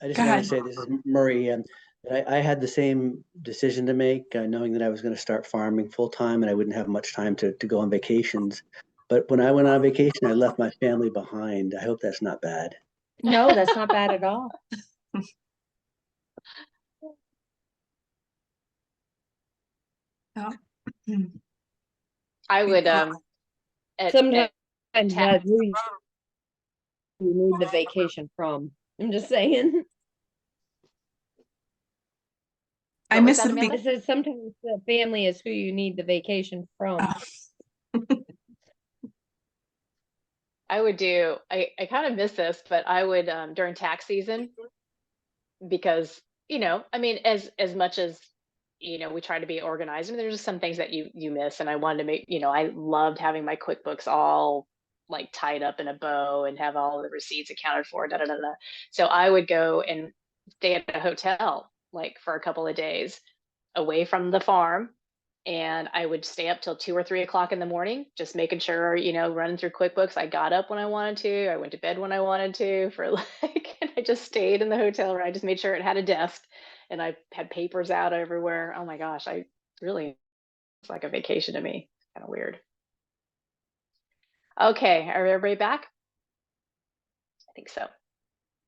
I just Go want to ahead. say this is Murray, and that I had the same decision to make, knowing that I was going to start farming full time and I wouldn't have much time to go on vacations. But when I went on vacation, I left my family behind. I hope that's not bad. No, that's not bad at all. Oh. I would at Sometimes ta- that's who you need the vacation from. I'm just saying. I what was missed that, the Amanda? I said sometimes the family is who you need the vacation from. Oh. I would do. I kind of miss this, but I would during tax season because I mean as much as we try to be organized. I mean, there's just some things that you miss, and I wanted to make. I loved having my QuickBooks all like tied up in a bow and have all the receipts accounted for. Da da da da. So I would go and stay at a hotel like for a couple of days away from the farm, and I would stay up till 2 or 3 o'clock in the morning, just making sure, running through QuickBooks. I got up when I wanted to. I went to bed when I wanted to for and I just stayed in the hotel room. I just made sure it had a desk and I had papers out everywhere. Oh my gosh, it's like a vacation to me. Kind of weird. Okay, are everybody back? I think so.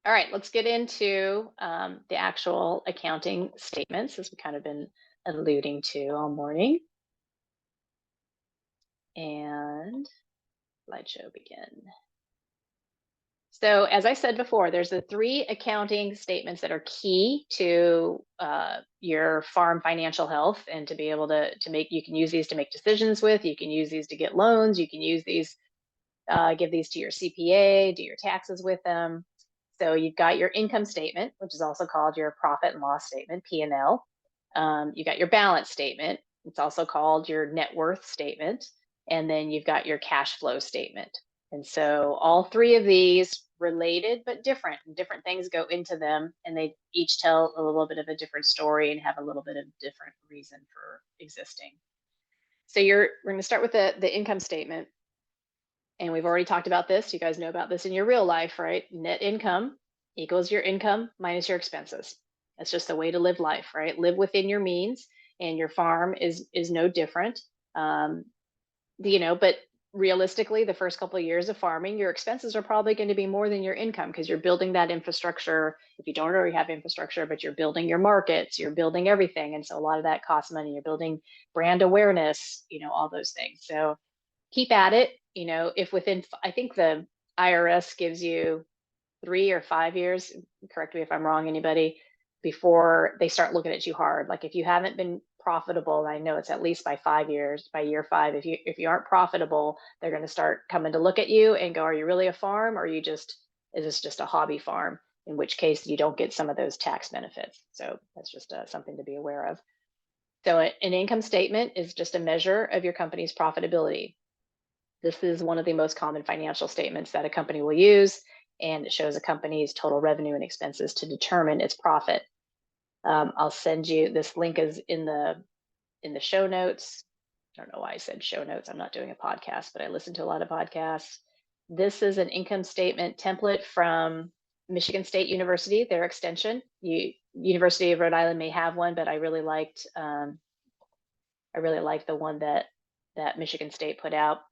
All right, let's get into the actual accounting statements, as we've kind of been alluding to all morning. And slideshow begin. So as I said before, there's the 3 accounting statements that are key to your farm financial health, and to be able to make, you can use these to make decisions with, you can use these to get loans, you can use these, give these to your CPA, do your taxes with them. So you've got your income statement, which is also called your profit and loss statement, P&L. You got your balance statement. It's also called your net worth statement. And then you've got your cash flow statement. And so all 3 of these related but different, and different things go into them, and they each tell a little bit of a different story and have a little bit of different reason for existing. So we're going to start with the income statement. And we've already talked about this. You guys know about this in your real life, right? Net income equals your income minus your expenses. That's just the way to live life, right? Live within your means, and your farm is no different. But realistically, the first couple of years of farming, your expenses are probably going to be more than your income because you're building that infrastructure. If you don't already have infrastructure, but you're building your markets, you're building everything. And so a lot of that costs money. You're building brand awareness, all those things. So keep at it. If within, I think the IRS gives you 3 or 5 years, correct me if I'm wrong, anybody, before they start looking at you hard. Like if you haven't been profitable, I know it's at least by 5 years, by year 5, if you aren't profitable, they're going to start coming to look at you and go, are you really a farm, or is this just a hobby farm? In which case you don't get some of those tax benefits. So that's just something to be aware of. So an income statement is just a measure of your company's profitability. This is one of the most common financial statements that a company will use, and it shows a company's total revenue and expenses to determine its profit. I'll send you, this link is in the show notes. I don't know why I said show notes. I'm not doing a podcast, but I listen to a lot of podcasts. This is an income statement template from Michigan State University, their extension. University of Rhode Island may have one, but I really liked the one that Michigan State put out.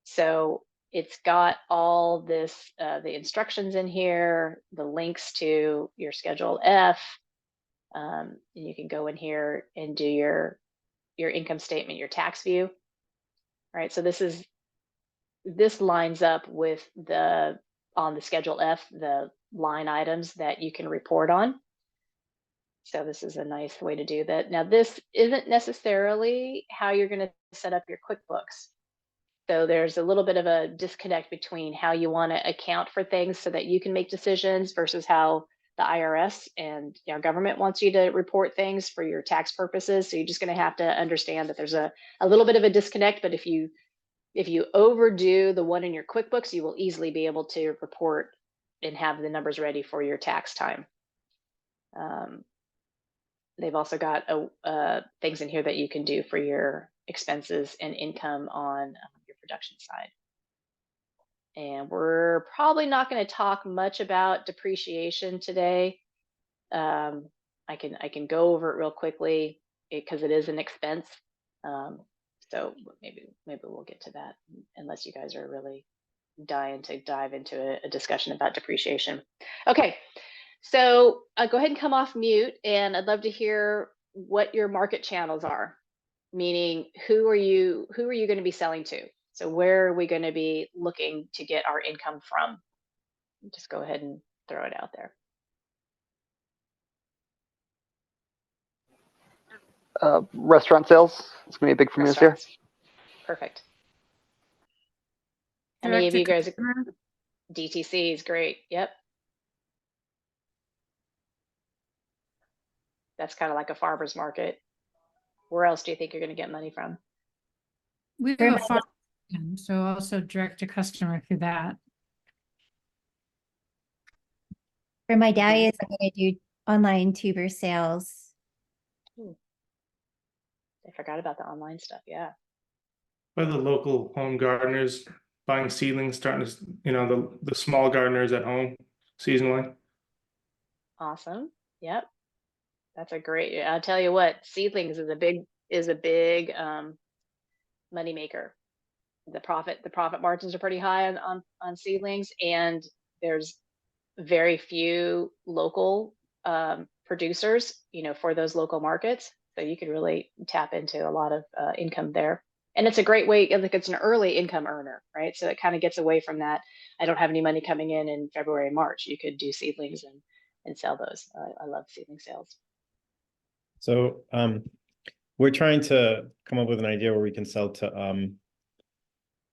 So it's got all this, the instructions in here, the links to your Schedule F. And you can go in here and do your income statement, your tax view. All right, so this lines up with on the Schedule F, the line items that you can report on. So this is a nice way to do that. Now, this isn't necessarily how you're going to set up your QuickBooks. So there's a little bit of a disconnect between how you want to account for things so that you can make decisions versus how the IRS and government wants you to report things for your tax purposes. So you're just going to have to understand that there's a little bit of a disconnect. But if you overdo the one in your QuickBooks, you will easily be able to report and have the numbers ready for your tax time. They've also got things in here that you can do for your expenses and income on your production side. And we're probably not going to talk much about depreciation today. I can go over it real quickly because it is an expense. So maybe we'll get to that, unless you guys are really dying to dive into a discussion about depreciation. Okay, so go ahead and come off mute, and I'd love to hear what your market channels are. Meaning, who are you going to be selling to? So where are we going to be looking to get our income from? Just go ahead and throw it out there. Restaurant sales. It's going to be big for me this year. Perfect. Any of you guys? DTC is great. Yep. That's kind of like a farmer's market. Where else do you think you're going to get money from? We have a farm, so also direct to customer through that. For my diet, I'm going to do online tuber sales. I forgot about the online stuff. Yeah. By the local home gardeners buying seedlings, starting to, the small gardeners at home seasonally. Awesome. Yep. That's a great, I'll tell you what, seedlings is a big money maker. The profit margins are pretty high on seedlings, and there's very few local producers, for those local markets. So you could really tap into a lot of income there. And it's a great way, like it's an early income earner, right? So it kind of gets away from that. I don't have any money coming in February and March. You could do seedlings and sell those. I love seedling sales. So we're trying to come up with an idea where we can sell to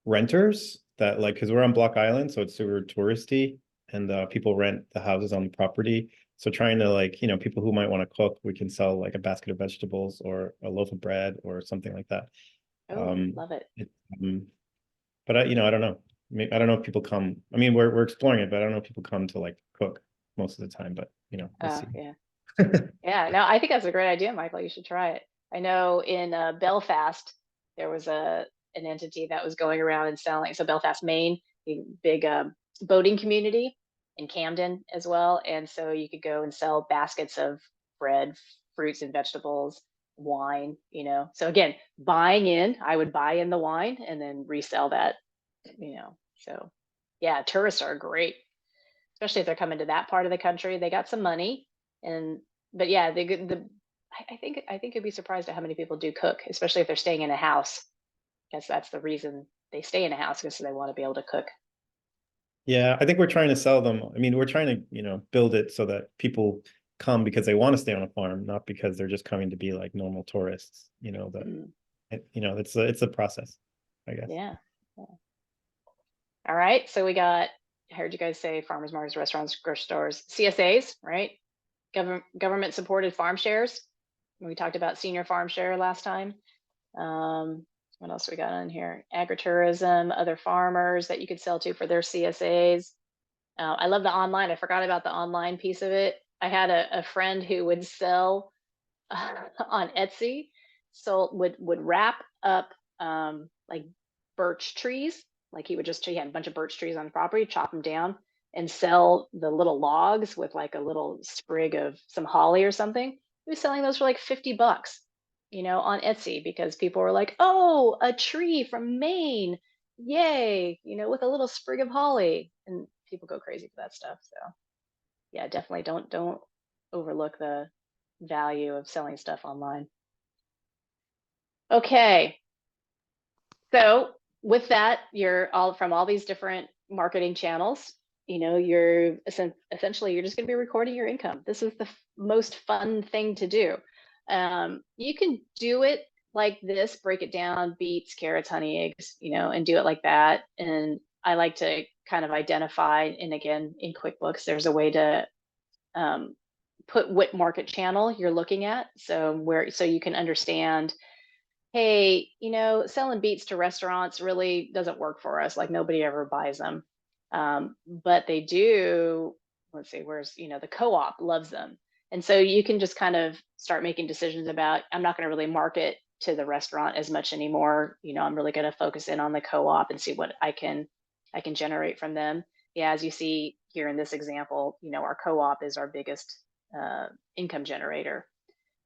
renters that because we're on Block Island, so it's super touristy, and people rent the houses on the property. So trying to people who might want to cook, we can sell like a basket of vegetables or a loaf of bread or something like that. Oh, love it. But I don't know. I don't know if people come. I mean, we're exploring it, but I don't know if people come to cook most of the time. But we'll see. Yeah. Yeah, no, I think that's a great idea, Michael. You should try it. I know in Belfast, there was an entity that was going around and selling. So Belfast, Maine, big boating community, in Camden as well. And so you could go and sell baskets of bread, fruits and vegetables, wine, So again, I would buy in the wine and then resell that So yeah, tourists are great, especially if they're coming to that part of the country. They got some money, but yeah, I think you'd be surprised at how many people do cook, especially if they're staying in a house. Guess that's the reason they stay in a house, because they want to be able to cook. Yeah, I think we're trying to sell them. I mean, we're trying to, build it so that people come because they want to stay on a farm, not because they're just coming to be like normal tourists. It's a process, I guess. Yeah. All right. So I heard you guys say farmers markets, restaurants, grocery stores, CSAs, right? Government supported farm shares. We talked about senior farm share last time. What else we got on here? Agritourism, other farmers that you could sell to for their CSAs. I love the online. I forgot about the online piece of it. I had a friend who would sell on Etsy, so would wrap up like birch trees. Like he had a bunch of birch trees on the property, chop them down, and sell the little logs with like a little sprig of some holly or something. He was selling those for like $50, on Etsy, because people were like, "Oh, a tree from Maine, yay!" With a little sprig of holly, and people go crazy for that stuff. So yeah, definitely don't overlook the value of selling stuff online. Okay. So with that, you're all from all these different marketing channels, you're essentially, you're just going to be recording your income. This is the most fun thing to do. You can do it like this, break it down, beets, carrots, honey, eggs, and do it like that. And I like to kind of identify, and again, in QuickBooks, there's a way to put what market channel you're looking at. So you can understand, hey, selling beets to restaurants really doesn't work for us. Like nobody ever buys them. But they do, let's see, the co-op loves them. And so you can just kind of start making decisions about, I'm not going to really market to the restaurant as much anymore. I'm really going to focus in on the co-op and see what I can generate from them. Yeah, as you see here in this example, our co-op is our biggest income generator,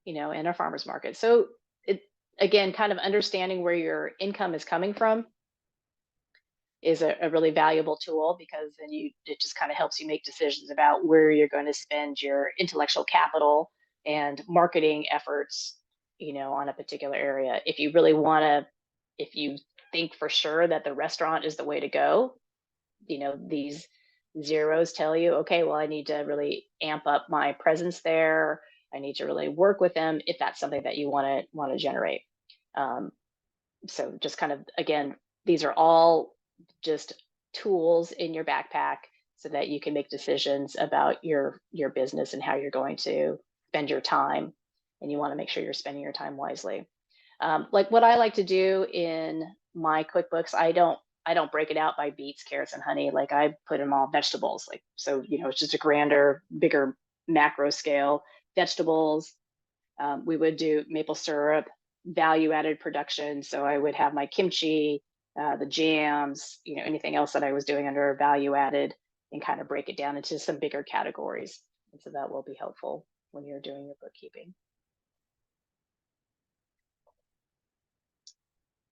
in our farmers market. So again, kind of understanding where your income is coming from is a really valuable tool, because then it just kind of helps you make decisions about where you're going to spend your intellectual capital and marketing efforts, on a particular area. If you really want to, if you think for sure that the restaurant is the way to go, these zeros tell you, okay, well, I need to really amp up my presence there. I need to really work with them if that's something that you want to generate. So just kind of, again, these are all just tools in your backpack so that you can make decisions about your business and how you're going to spend your time. And you want to make sure you're spending your time wisely. Like what I like to do in my QuickBooks, I don't break it out by beets, carrots, and honey. Like I put them all vegetables. Like, so, it's just a grander, bigger macro scale. Vegetables. We would do maple syrup, value-added production. So I would have my kimchi, the jams, anything else that I was doing under value-added, and kind of break it down into some bigger categories. And so that will be helpful when you're doing your bookkeeping.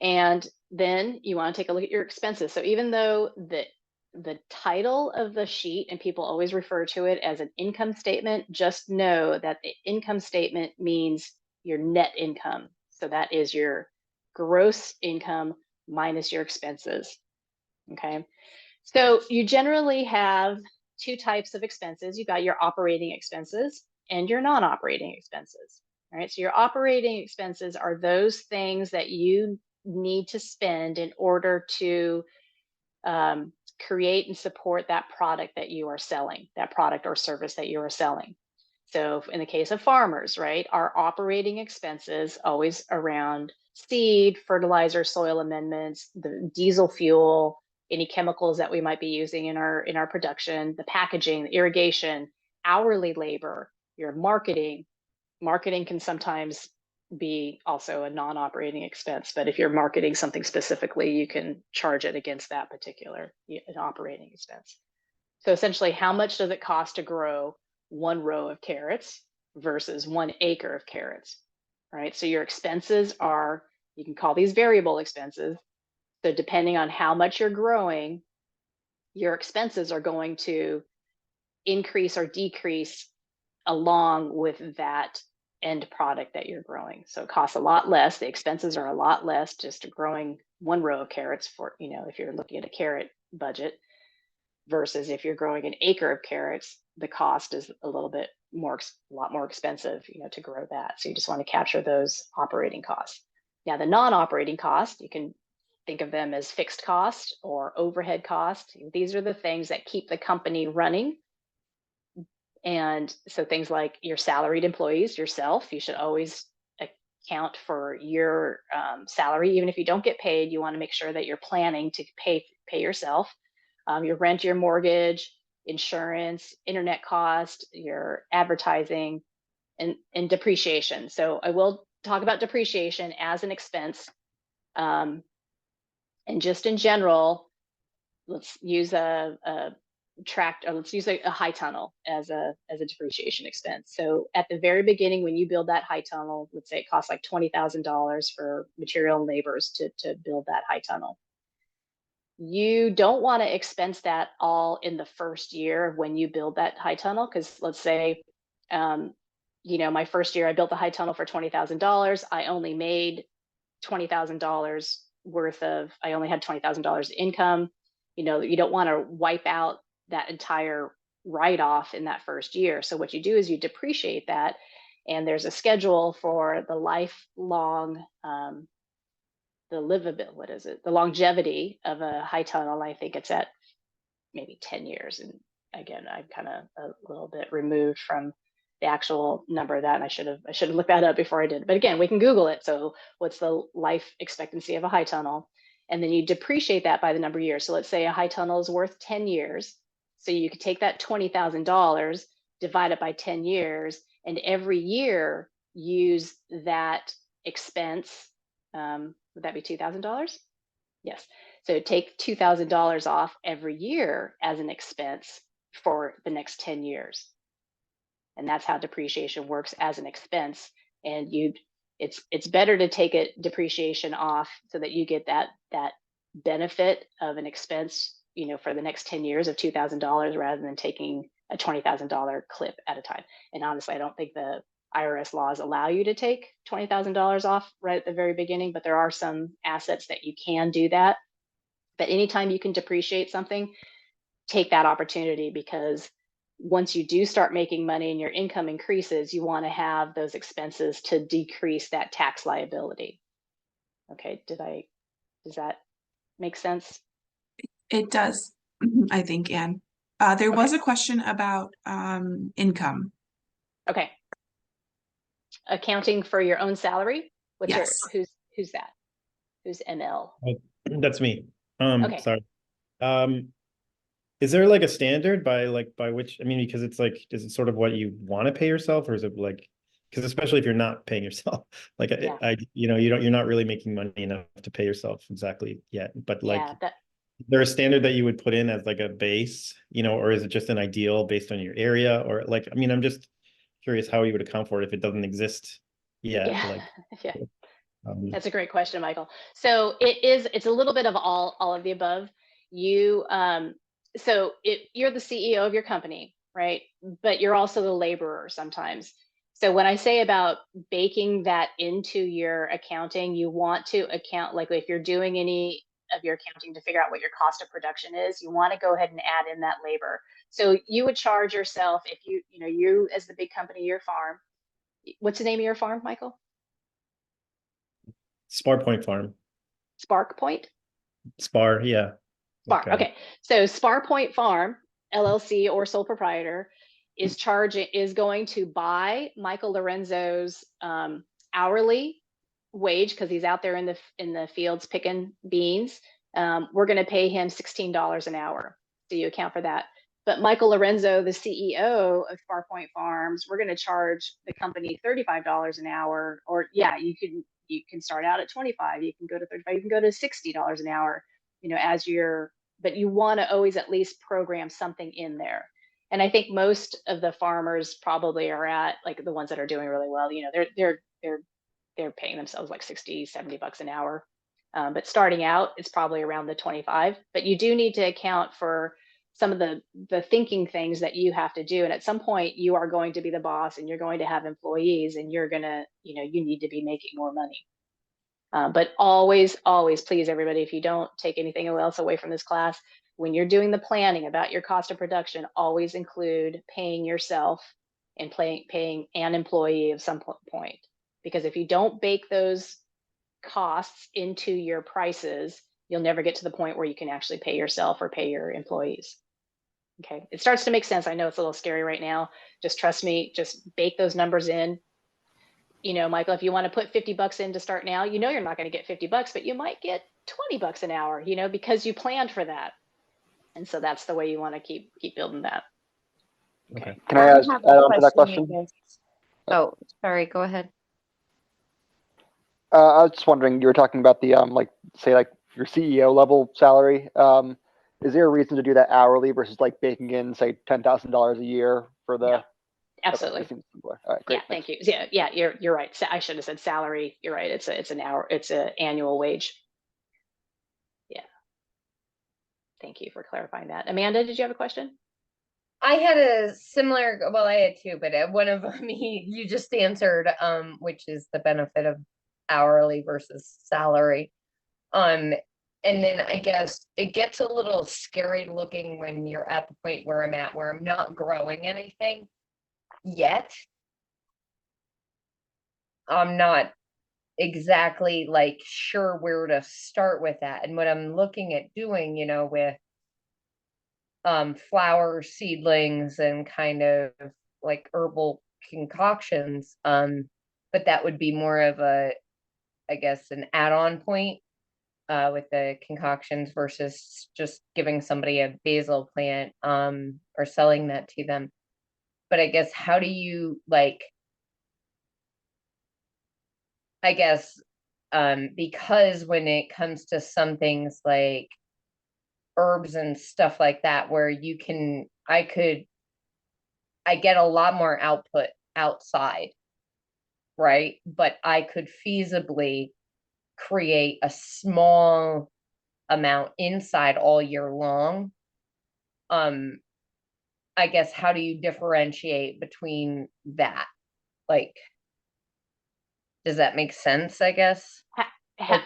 And then you want to take a look at your expenses. So even though the title of the sheet, and people always refer to it as an income statement, just know that the income statement means your net income. So that is your gross income minus your expenses. Okay. So you generally have two types of expenses. You've got your operating expenses and your non-operating expenses. All right. So your operating expenses are those things that you need to spend in order to create and support that product that you are selling, that product or service that you are selling. So in the case of farmers, right, our operating expenses always around seed, fertilizer, soil amendments, the diesel fuel, any chemicals that we might be using in our production, the packaging, the irrigation, hourly labor, your marketing. Marketing can sometimes be also a non-operating expense, but if you're marketing something specifically, you can charge it against that particular operating expense. So essentially, how much does it cost to grow 1 row of carrots versus 1 acre of carrots, right? So your expenses are, you can call these variable expenses. So depending on how much you're growing, your expenses are going to increase or decrease along with that end product that you're growing. So it costs a lot less. The expenses are a lot less just growing one row of carrots for, if you're looking at a carrot budget versus if you're growing an acre of carrots, the cost is a little bit more, a lot more expensive, to grow that. So you just want to capture those operating costs. Now, the non-operating cost, you can think of them as fixed cost or overhead cost. These are the things that keep the company running. And so things like your salaried employees, yourself, you should always account for your salary. Even if you don't get paid, you want to make sure that you're planning to pay yourself. Your rent, your mortgage, insurance, internet cost, your advertising, and depreciation. So I will talk about depreciation as an expense. And just in general, let's use a high tunnel as a depreciation expense. So at the very beginning, when you build that high tunnel, let's say it costs like $20,000 for material and labors to build that high tunnel. You don't want to expense that all in the first year when you build that high tunnel, because let's say, my first year I built the high tunnel for $20,000. I only made $20,000 worth of, I only had $20,000 income. You don't want to wipe out that entire write-off in that first year. So what you do is you depreciate that, and there's a schedule for the lifelong, the longevity of a high tunnel. I think it's at maybe 10 years. And again, I'm kind of a little bit removed from the actual number of that, and I should have looked that up before I did. But again, we can Google it. So what's the life expectancy of a high tunnel? And then you depreciate that by the number of years. So let's say a high tunnel is worth 10 years. So you could take that $20,000, divide it by 10 years, and every year use that expense. Would that be $2,000? Yes. So take $2,000 off every year as an expense for the next 10 years. And that's how depreciation works as an expense. And it's better to take a depreciation off so that you get that benefit of an expense, for the next 10 years of $2,000 rather than taking a $20,000 clip at a time. And honestly, I don't think the IRS laws allow you to take $20,000 off right at the very beginning, but there are some assets that you can do that. But anytime you can depreciate something, take that opportunity, because once you do start making money and your income increases, you want to have those expenses to decrease that tax liability. Okay, does that make sense? It does, I think, Anne. There was a question about income. Okay. Accounting for your own salary? Yes. Who's that? Who's ML? That's me. Okay. Sorry. Is there like a standard by which, because it's like, is it sort of what you want to pay yourself, or is it like, because especially if you're not paying yourself, like you're not really making money enough to pay yourself exactly yet, but like, is there a standard that you would put in as like a base, or is it just an ideal based on your area, or like, I'm just curious how you would account for it if it doesn't exist yet. Yeah. That's a great question, Michael. So it's a little bit of all of the above. You're the CEO of your company, right? But you're also the laborer sometimes. So when I say about baking that into your accounting, you want to account, like if you're doing any of your accounting to figure out what your cost of production is, you want to go ahead and add in that labor. So you would charge yourself if you as the big company, your farm. What's the name of your farm, Michael? Spar Point Farm. Spark Point? Spar, yeah. Spar, okay. So Spar Point Farm, LLC or sole proprietor, is going to buy Michael Lorenzo's hourly wage, because he's out there in the fields picking beans. We're going to pay him $16 an hour. So you account for that. But Michael Lorenzo, the CEO of Spar Point Farms, we're going to charge the company $35 an hour. Or you can start out at 25, you can go to 35, you can go to $60 an hour, but you want to always at least program something in there. And I think most of the farmers probably are at, like the ones that are doing really well, they're paying themselves like $60, $70 an hour. But starting out, it's probably around the 25. But you do need to account for some of the thinking things that you have to do. And at some point, you are going to be the boss, and you're going to have employees, and you're gonna, you need to be making more money. But always, always, please, everybody, if you don't take anything else away from this class, when you're doing the planning about your cost of production, always include paying yourself and paying an employee of some point. Because if you don't bake those costs into your prices, you'll never get to the point where you can actually pay yourself or pay your employees. Okay, it starts to make sense. I know it's a little scary right now. Just trust me, just bake those numbers in. Michael, if you want to put $50 in to start now, you're not going to get $50, but you might get $20 an hour, because you planned for that. And so that's the way you want to keep building that. Okay. Can I add on to that question? Oh, sorry, go ahead. I was just wondering, you were talking about the say your CEO level salary. Is there a reason to do that hourly versus like baking in, say, $10,000 a year for the? Yeah, absolutely. Okay, all right, great, yeah, thank you. Yeah, you're right. I should have said salary. You're right. It's an annual wage. Yeah. Thank you for clarifying that. Amanda, did you have a question? I had a similar, well, I had two, but one of them you just answered, which is the benefit of hourly versus salary. And then I guess it gets a little scary looking when you're at the point where I'm at, where I'm not growing anything yet. I'm not exactly like sure where to start with that. And what I'm looking at doing, with flower seedlings and kind of like herbal concoctions, but that would be more of I guess an add-on point with the concoctions versus just giving somebody a basil plant or selling that to them. But I guess how do you I guess because when it comes to some things like herbs and stuff like that, where I get a lot more output outside, right? But I could feasibly create a small amount inside all year long. I guess how do you differentiate between that? Does that make sense, I guess?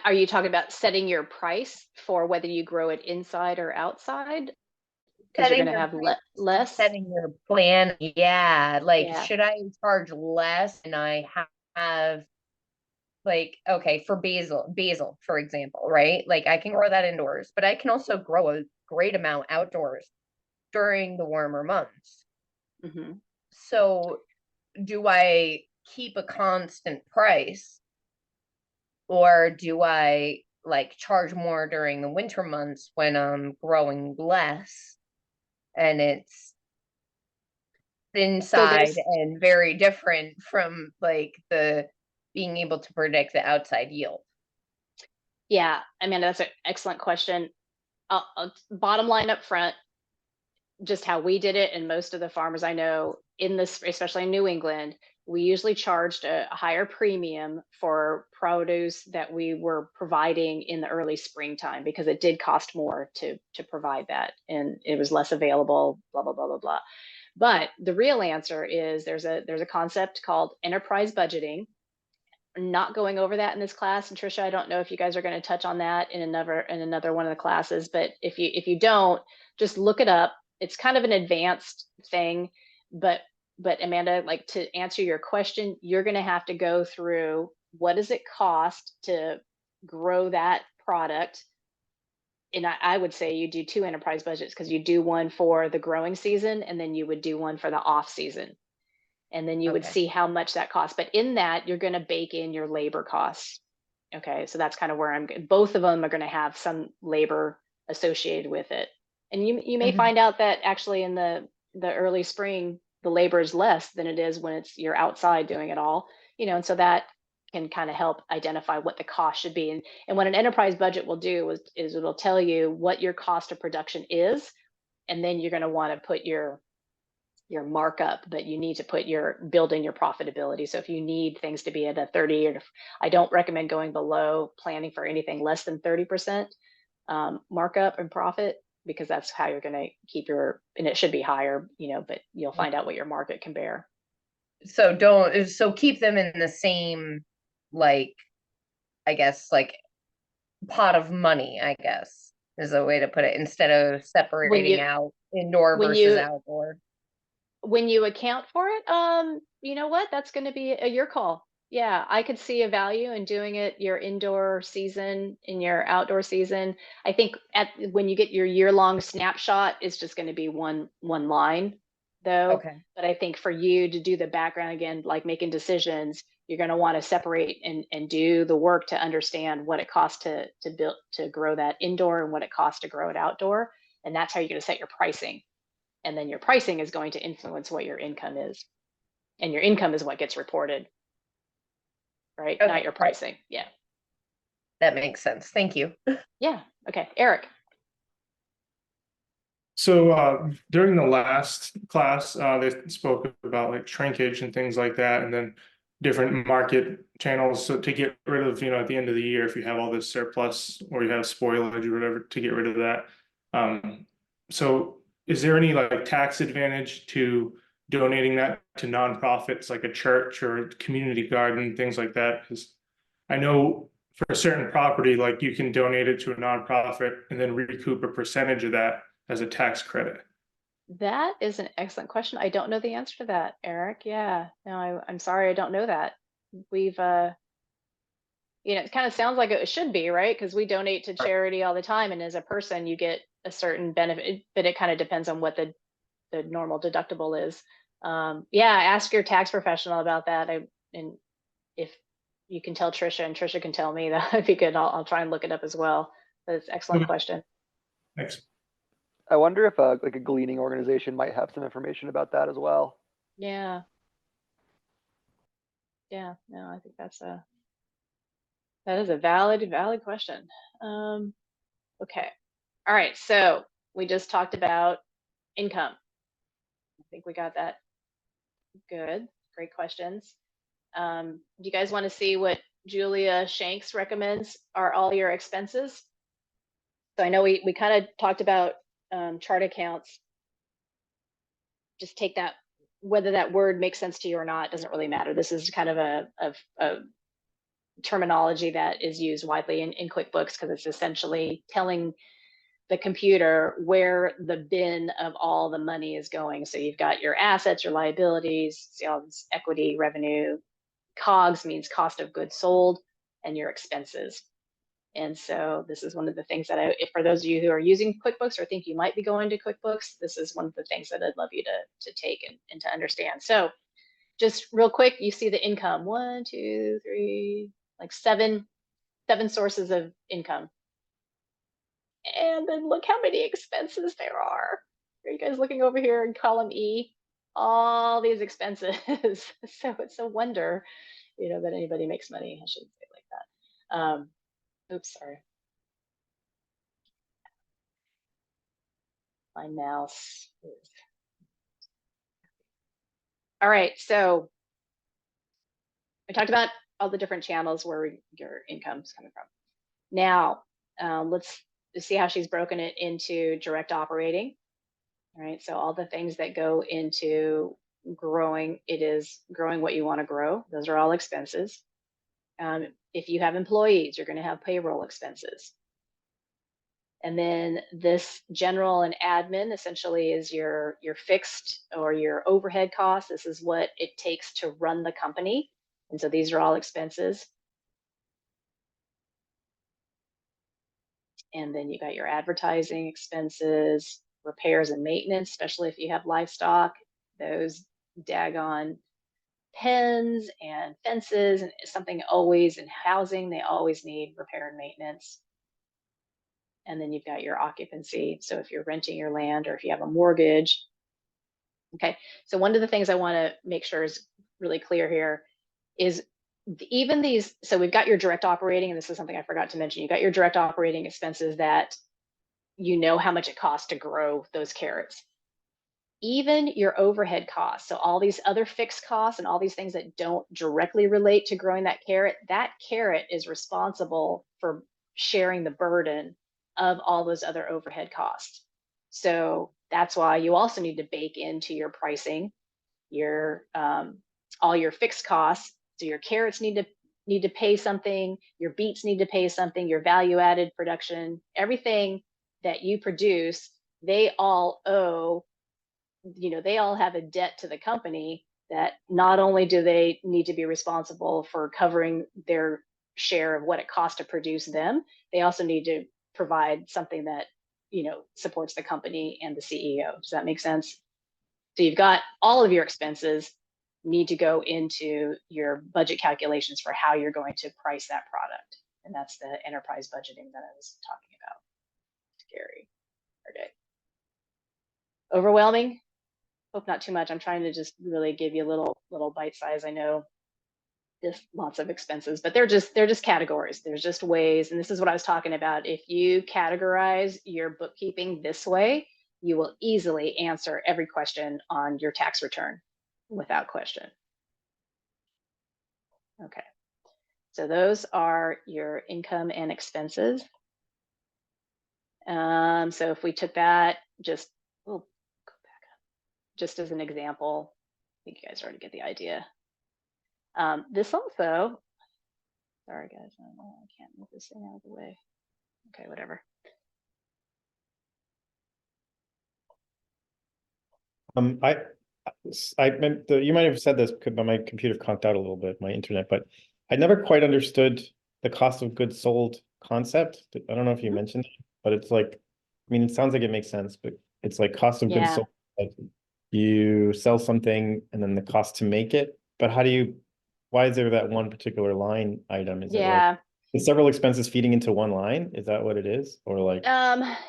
Are you talking about setting your price for whether you grow it inside or outside? Because you're going to have less? Setting your plan. Yeah. Should I charge less and I have okay, for basil, for example, right? I can grow that indoors, but I can also grow a great amount outdoors during the warmer months. Mm-hmm. So do I keep a constant price, or do I charge more during the winter months when I'm growing less and it's inside and very different from the being able to predict the outside yield? Yeah, that's an excellent question. Bottom line up front, just how we did it, and most of the farmers I know in this, especially in New England, we usually charged a higher premium for produce that we were providing in the early springtime, because it did cost more to provide that, and it was less available, blah, blah, blah, blah, blah. But the real answer is there's a concept called enterprise budgeting. I'm not going over that in this class, and Trisha, I don't know if you guys are going to touch on that in another one of the classes, but if you don't, just look it up. It's kind of an advanced thing, but Amanda, to answer your question, you're going to have to go through what does it cost to grow that product. And I would say you do two enterprise budgets, because you do one for the growing season, and then you would do one for the off season. And then you would see how much that costs. But in that, you're going to bake in your labor costs. Okay, so that's kind of where both of them are going to have some labor associated with it. And you may find out that actually in the early spring, the labor is less than it is when you're outside doing it all. And so that can kind of help identify what the cost should be. And what an enterprise budget will do is it'll tell you what your cost of production is. And then you're going to want to put your your markup, but you need to build in your profitability. So if you need things to be at a 30, or I don't recommend going below, planning for anything less than 30% markup and profit, because that's how you're going to keep and it should be higher, but you'll find out what your market can bear. So keep them in the same, like, I guess, like, pot of money, I guess, is a way to put it, instead of separating out indoor versus outdoor. When you account for it, you know what? That's going to be your call. Yeah, I could see a value in doing it your indoor season in your outdoor season. I think when you get your year-long snapshot, it's just going to be one line, though. Okay. But I think for you to do the background again, like making decisions, you're going to want to separate and do the work to understand what it costs to build, to grow that indoor, and what it costs to grow it outdoor, and that's how you're going to set your pricing. And then your pricing is going to influence what your income is. And your income is what gets reported, right? Okay. Not your pricing. Yeah. That makes sense. Thank you. Yeah. Okay. Eric. So during the last class, they spoke about like shrinkage and things like that, and then different market channels. So to get rid of, at the end of the year, if you have all this surplus or you have spoilage or whatever, to get rid of that. So is there any like tax advantage to donating that to nonprofits like a church or a community garden, things like that? Because I know for a certain property, like you can donate it to a nonprofit and then recoup a percentage of that as a tax credit. That is an excellent question. I don't know the answer to that, Eric. Yeah, no, I'm sorry, I don't know that. We've, it kind of sounds like it should be, right? Because we donate to charity all the time, and as a person, you get a certain benefit, but it kind of depends on what the normal deductible is. Yeah, ask your tax professional about that. And if you can tell Trisha, and Trisha can tell me, that would be good. I'll try and look it up as well. But it's an excellent question. Thanks. I wonder if like a gleaning organization might have some information about that as well. Yeah. Yeah, no, I think that is a valid question. Okay. All right, so we just talked about income. I think we got that good. Great questions. Do you guys want to see what Julia Shanks recommends are all your expenses? So I know we kind of talked about chart accounts. Just take that, whether that word makes sense to you or not, doesn't really matter. This is kind of a terminology that is used widely in QuickBooks, because it's essentially telling the computer where the bin of all the money is going. So you've got your assets, your liabilities, see all this equity, revenue. COGS means cost of goods sold, and your expenses. And so this is one of the things that for those of you who are using QuickBooks or think you might be going to QuickBooks, this is one of the things that I'd love you to take and to understand. So just real quick, you see the income, 1, 2, 3, like seven sources of income. And then look how many expenses there are. Are you guys looking over here in column E? All these expenses. So it's a wonder, that anybody makes money. I shouldn't say it like that. Oops, sorry. My mouse is. All right, so I talked about all the different channels where your income's coming from. Now, let's see how she's broken it into direct operating. All right, so all the things that go into growing, it is growing what you want to grow. Those are all expenses. If you have employees, you're going to have payroll expenses. And then this general and admin essentially is your fixed or your overhead costs. This is what it takes to run the company. And so these are all expenses. And then you got your advertising expenses, repairs and maintenance, especially if you have livestock, those daggone pens and fences and something always in housing, they always need repair and maintenance. And then you've got your occupancy. So if you're renting your land or if you have a mortgage. Okay, so one of the things I want to make sure is really clear here is even these, so we've got your direct operating, and this is something I forgot to mention, you got your direct operating expenses that you know how much it costs to grow those carrots. even your overhead costs, so all these other fixed costs and all these things that don't directly relate to growing that carrot is responsible for sharing the burden of all those other overhead costs. So that's why you also need to bake into your pricing your all your fixed costs. So your carrots need to pay something, your beets need to pay something, your value added production, everything that you produce, they all owe, they all have a debt to the company that not only do they need to be responsible for covering their share of what it costs to produce them, they also need to provide something that, supports the company and the CEO. Does that make sense? So you've got all of your expenses need to go into your budget calculations for how you're going to price that product. And that's the enterprise budgeting that I was talking about. Scary. Okay. Overwhelming? Hope not too much. I'm trying to just really give you a little bite size. I know there's lots of expenses, but they're just categories. There's just ways, and this is what I was talking about. If you categorize your bookkeeping this way, you will easily answer every question on your tax return without question. Okay, so those are your income and expenses. So if we took that just, go back up, just as an example, I think you guys already get the idea. This also, sorry guys, I can't move this thing out of the way. Okay, whatever. I meant you might have said this, but my computer conked out a little bit, my internet, but I never quite understood the cost of goods sold concept. I don't know if you mentioned it, but it's like, I mean, it sounds like it makes sense, but it's like cost of goods sold. Like you sell something and then the cost to make it, but why is there that one particular line item? Is it like the several expenses feeding into one line? Is that what it is? Or like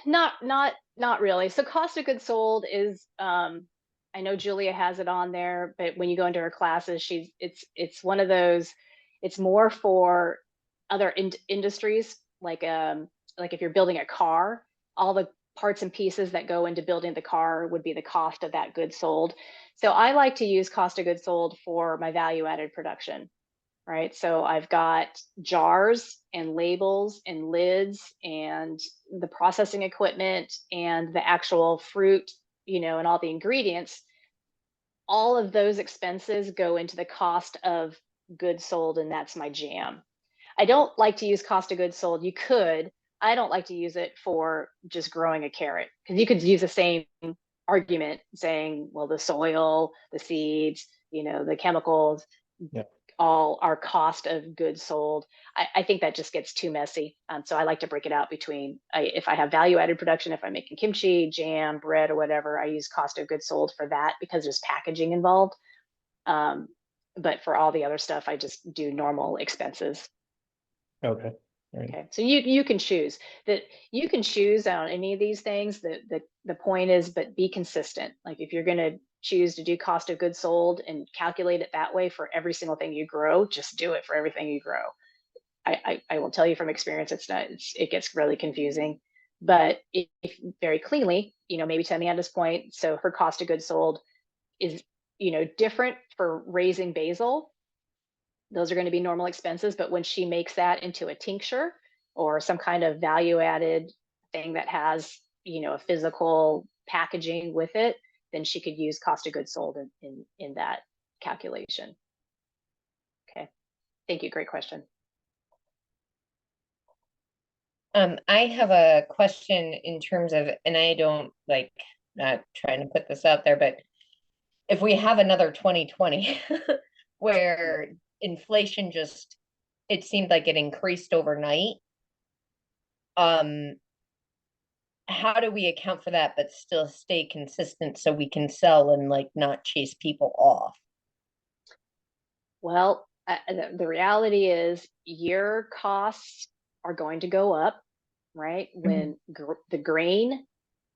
not really. So cost of goods sold is I know Julia has it on there, but when you go into her classes, it's one of those, it's more for other industries, like if you're building a car, all the parts and pieces that go into building the car would be the cost of that goods sold. So I like to use cost of goods sold for my value added production, right? So I've got jars and labels and lids and the processing equipment and the actual fruit, and all the ingredients. All of those expenses go into the cost of goods sold, and that's my jam. I don't like to use cost of goods sold. You could. I don't like to use it for just growing a carrot, because you could use the same argument saying, well, the soil, the seeds, the chemicals, all are cost of goods sold. I think that just gets too messy. So I like to break it out between, if I have value added production, if I'm making kimchi, jam, bread, or whatever, I use cost of goods sold for that because there's packaging involved. But for all the other stuff, I just do normal expenses. Okay. Right. Okay, so you can choose that. You can choose on any of these things. The point is, but be consistent. Like if you're going to choose to do cost of goods sold and calculate it that way for every single thing you grow, just do it for everything you grow. I will tell you from experience, it gets really confusing. But if very cleanly, maybe Tamianda's point. So her cost of goods sold is different for raising basil. Those are going to be normal expenses, but when she makes that into a tincture or some kind of value added thing that has, a physical packaging with it, then she could use cost of goods sold in that calculation. Okay, thank you, great question. I have a question in terms of, and I don't not trying to put this out there, but if we have another 2020 where inflation it seemed like it increased overnight, how do we account for that but still stay consistent so we can sell and not chase people off? Well, the reality is your costs are going to go up, right? When the grain,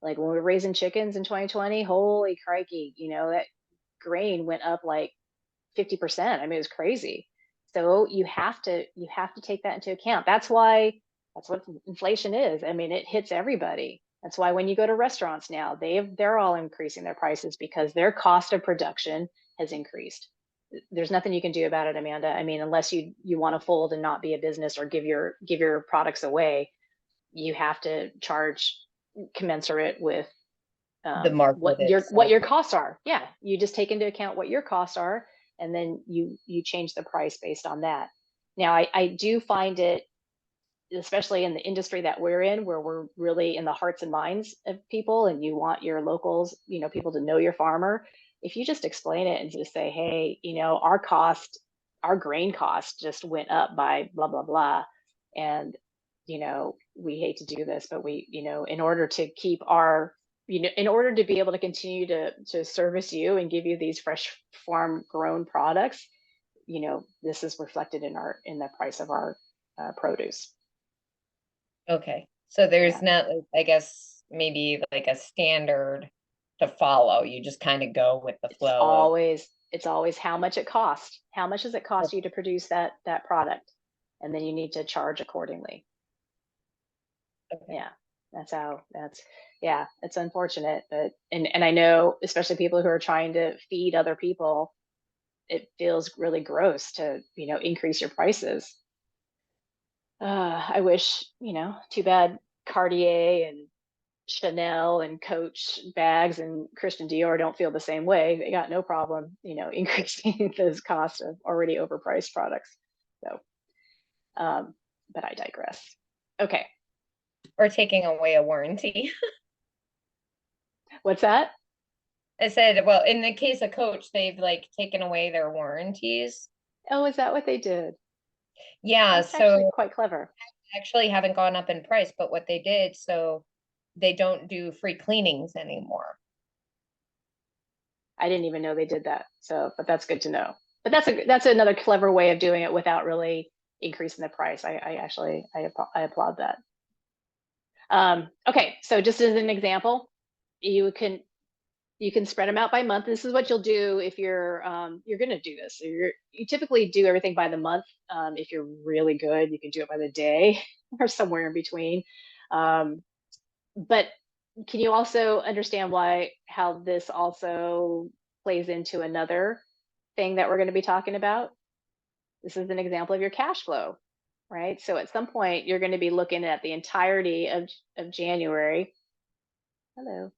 like when we were raising chickens in 2020, holy crikey, that grain went up like 50%. I mean, it was crazy. So you have to take that into account. That's what inflation is. I mean, it hits everybody. That's why when you go to restaurants now, they're all increasing their prices because their cost of production has increased. There's nothing you can do about it, Amanda. I mean, unless you want to fold and not be a business or give your products away, you have to charge commensurate with The market what your itself. costs are. Yeah, you just take into account what your costs are, and then you change the price based on that. Now, I do find it, especially in the industry that we're in, where we're really in the hearts and minds of people, and you want your locals, people to know your farmer. If you just explain it and just say, hey, our grain cost just went up by blah blah blah, and we hate to do this, but we, in order to keep our, in order to be able to continue to service you and give you these fresh farm grown products, this is reflected in the price of our produce. Okay, so there's not, I guess, maybe like a standard to follow. You just kind of go with the flow. It's always how much it costs. How much does it cost you to produce that product? And then you need to charge accordingly. Okay. Yeah, it's unfortunate, but and I know, especially people who are trying to feed other people, it feels really gross to, increase your prices. I wish, too bad Cartier and Chanel and Coach bags and Christian Dior don't feel the same way. They got no problem, increasing those costs of already overpriced products. So, but I digress. Okay. Or taking away a warranty. What's that? I said, well, in the case of Coach, they've like taken away their warranties. Oh, is that what they did? Yeah, That's actually so quite clever. actually haven't gone up in price, but what they did, so they don't do free cleanings anymore. I didn't even know they did that. So, but that's good to know. But that's another clever way of doing it without really increasing the price. I applaud that. Okay, so just as an example, you can spread them out by month. This is what you'll do if you're going to do this. So you typically do everything by the month. If you're really good, you can do it by the day or somewhere in between. But can you also understand how this also plays into another thing that we're going to be talking about? This is an example of your cash flow, right? So at some point, you're going to be looking at the entirety of January. Hello.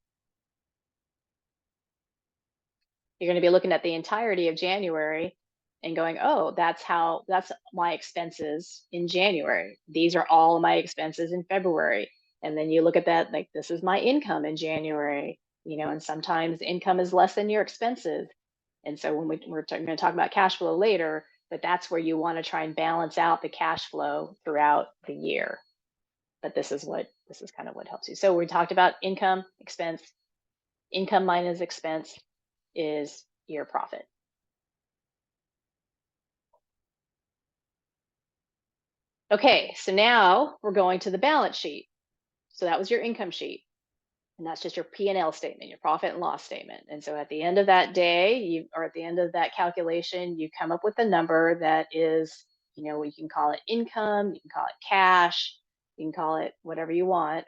You're going to be looking at the entirety of January and going, oh, that's my expenses in January. These are all my expenses in February. And then you look at that, like, this is my income in January, and sometimes income is less than your expenses. And so when we're going to talk about cash flow later, but that's where you want to try and balance out the cash flow throughout the year. But this is kind of what helps you. So we talked about income, expense. Income minus expense is your profit. Okay, so now we're going to the balance sheet. So that was your income sheet. And that's just your P&L statement, your profit and loss statement. And so at the end of that day, or at the end of that calculation, you come up with a number that is, you can call it income, you can call it cash, you can call it whatever you want,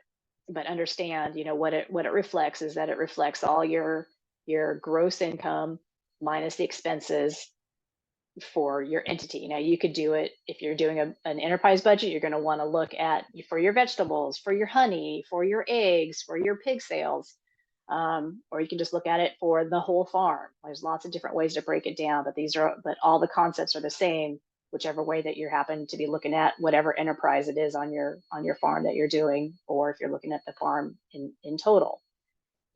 but understand, what it reflects is that it reflects all your gross income minus the expenses for your entity. Now you could do it if you're doing an enterprise budget. You're going to want to look at for your vegetables, for your honey, for your eggs, for your pig sales, or you can just look at it for the whole farm. There's lots of different ways to break it down, but all the concepts are the same, whichever way that you happen to be looking at whatever enterprise it is on your farm that you're doing, or if you're looking at the farm in total.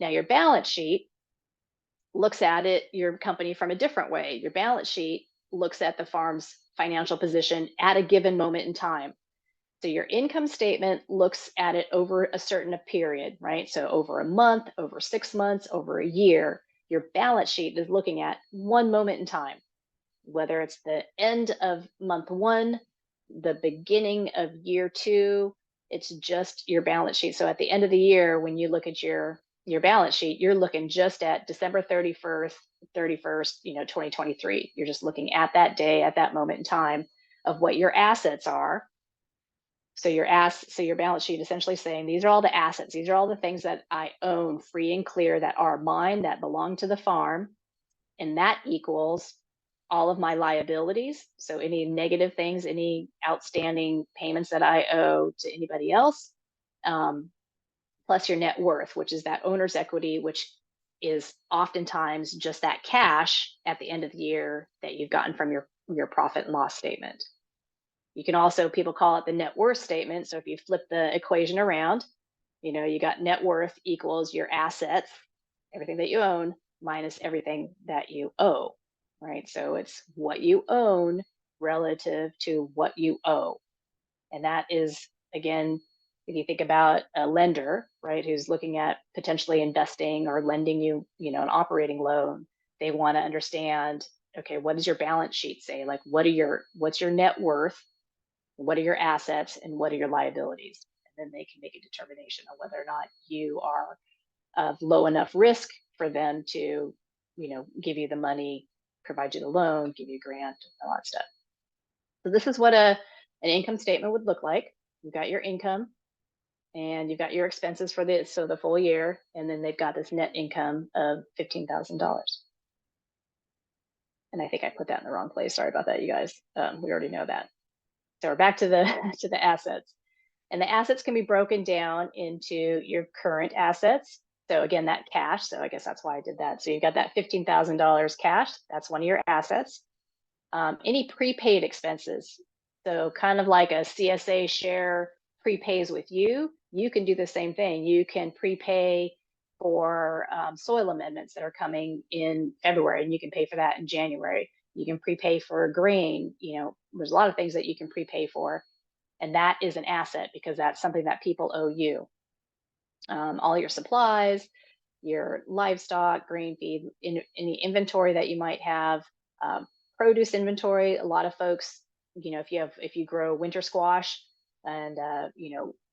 Now your balance sheet looks at your company from a different way. Your balance sheet looks at the farm's financial position at a given moment in time. So your income statement looks at it over a certain period, right? So over a month, over 6 months, over a year. Your balance sheet is looking at one moment in time, whether it's the end of month 1, the beginning of year 2, it's just your balance sheet. So at the end of the year, when you look at your balance sheet, you're looking just at December 31st, 2023. You're just looking at that day, at that moment in time of what your assets are So your balance sheet essentially saying, these are all the assets, these are all the things that I own free and clear that are mine, that belong to the farm. And that equals all of my liabilities. So any negative things, any outstanding payments that I owe to anybody else, plus your net worth, which is that owner's equity, which is oftentimes just that cash at the end of the year that you've gotten from your profit and loss statement. You can also, people call it the net worth statement. So if you flip the equation around, you got net worth equals your assets, everything that you own, minus everything that you owe, right? So it's what you own relative to what you owe. And that is, again, if you think about a lender, right, who's looking at potentially investing or lending you, an operating loan, they want to understand, okay, what does your balance sheet say? Like, what's your net worth? What are your assets and what are your liabilities? And then they can make a determination on whether or not you are of low enough risk for them to, give you the money, provide you the loan, give you a grant, all that stuff. So this is what an income statement would look like. You've got your income and you've got your expenses for the full year, and then they've got this net income of $15,000. And I think I put that in the wrong place. Sorry about that, you guys. We already know that. So we're back to the to the assets. And the assets can be broken down into your current assets. So again, that cash. So I guess that's why I did that. So you've got that $15,000 cash. That's one of your assets. Any prepaid expenses. So kind of like a CSA share prepays with you, you can do the same thing. You can prepay for soil amendments that are coming in February, and you can pay for that in January. You can prepay for grain. There's a lot of things that you can prepay for. And that is an asset because that's something that people owe you. All your supplies, your livestock, grain feed, any inventory that you might have, produce inventory. A lot of folks, if you grow winter squash and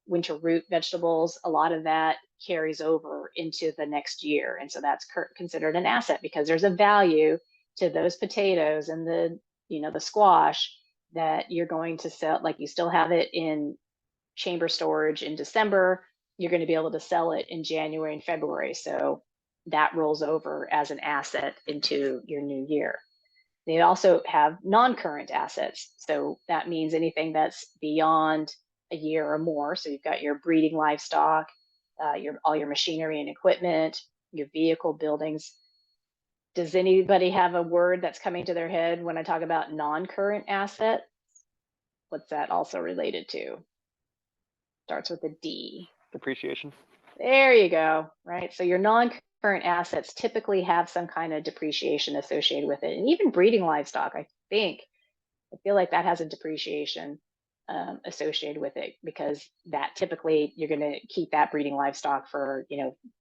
winter root vegetables, a lot of that carries over into the next year, and so that's considered an asset because there's a value to those potatoes and the squash that you're going to sell. Like, you still have it in chamber storage in December, you're going to be able to sell it in January and February. So that rolls over as an asset into your new year. They also have non-current assets. So that means anything that's beyond a year or more. So you've got your breeding livestock, all your machinery and equipment, your vehicle buildings. Does anybody have a word that's coming to their head when I talk about non-current asset? What's that also related to? Starts with a D. Depreciation. There you go, right? So your non-current assets typically have some kind of depreciation associated with it. And even breeding livestock, I feel like that has a depreciation associated with it, because that typically you're going to keep that breeding livestock for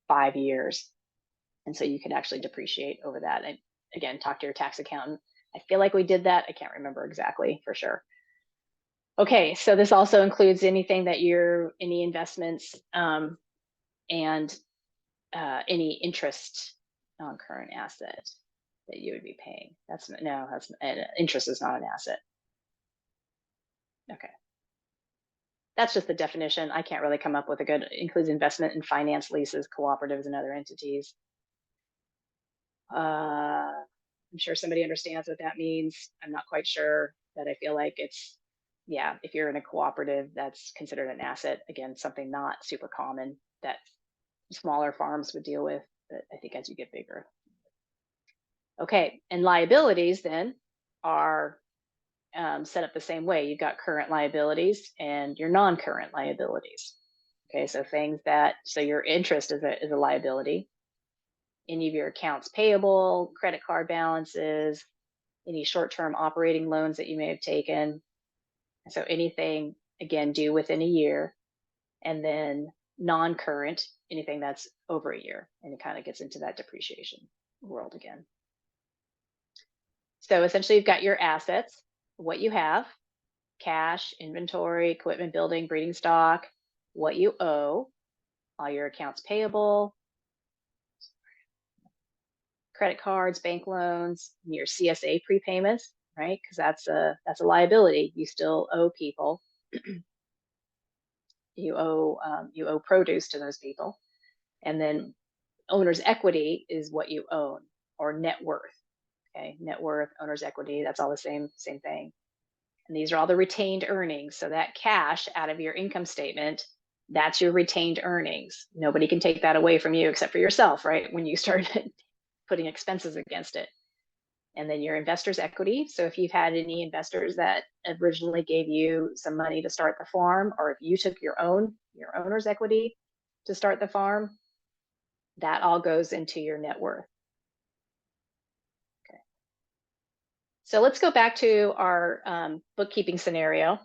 5 years. And so you could actually depreciate over that. And again, talk to your tax accountant. I feel like we did that. I can't remember exactly for sure. Okay, so this also includes anything that any investments and any interest on current asset that you would be paying. Interest is not an asset. Okay. That's just the definition. I can't really come up with a good, includes investment in finance, leases, cooperatives, and other entities. I'm sure somebody understands what that means. I'm not quite sure, but I feel like if you're in a cooperative, that's considered an asset. Again, something not super common that smaller farms would deal with, but I think as you get bigger. Okay, and liabilities then are set up the same way. You've got current liabilities and your non-current liabilities. Okay, so your interest is a liability. Any of your accounts payable, credit card balances, any short-term operating loans that you may have taken. So anything, again, due within a year, and then non-current, anything that's over a year, and it kind of gets into that depreciation world again. So essentially you've got your assets, what you have, cash, inventory, equipment, building, breeding stock, what you owe, all your accounts payable, credit cards, bank loans, your CSA prepayments, right? Because that's a liability. You still owe people. you owe produce to those people. And then owner's equity is what you own, or net worth. Okay, net worth, owner's equity, that's all the same thing. And these are all the retained earnings. So that cash out of your income statement, that's your retained earnings. Nobody can take that away from you except for yourself, right? When you start putting expenses against it. And then your investor's equity. So if you've had any investors that originally gave you some money to start the farm, or if you took your owner's equity to start the farm, that all goes into your net worth. Okay. So let's go back to our bookkeeping scenario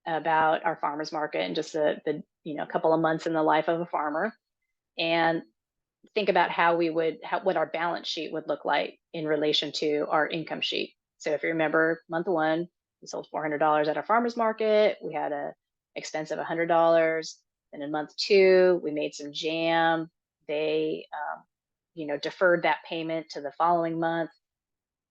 about our farmer's market and just the couple of months in the life of a farmer, and think about what our balance sheet would look like in relation to our income sheet. So if you remember, month one, we sold $400 at our farmer's market. We had a expense of $100. And in month two, we made some jam. They, deferred that payment to the following month.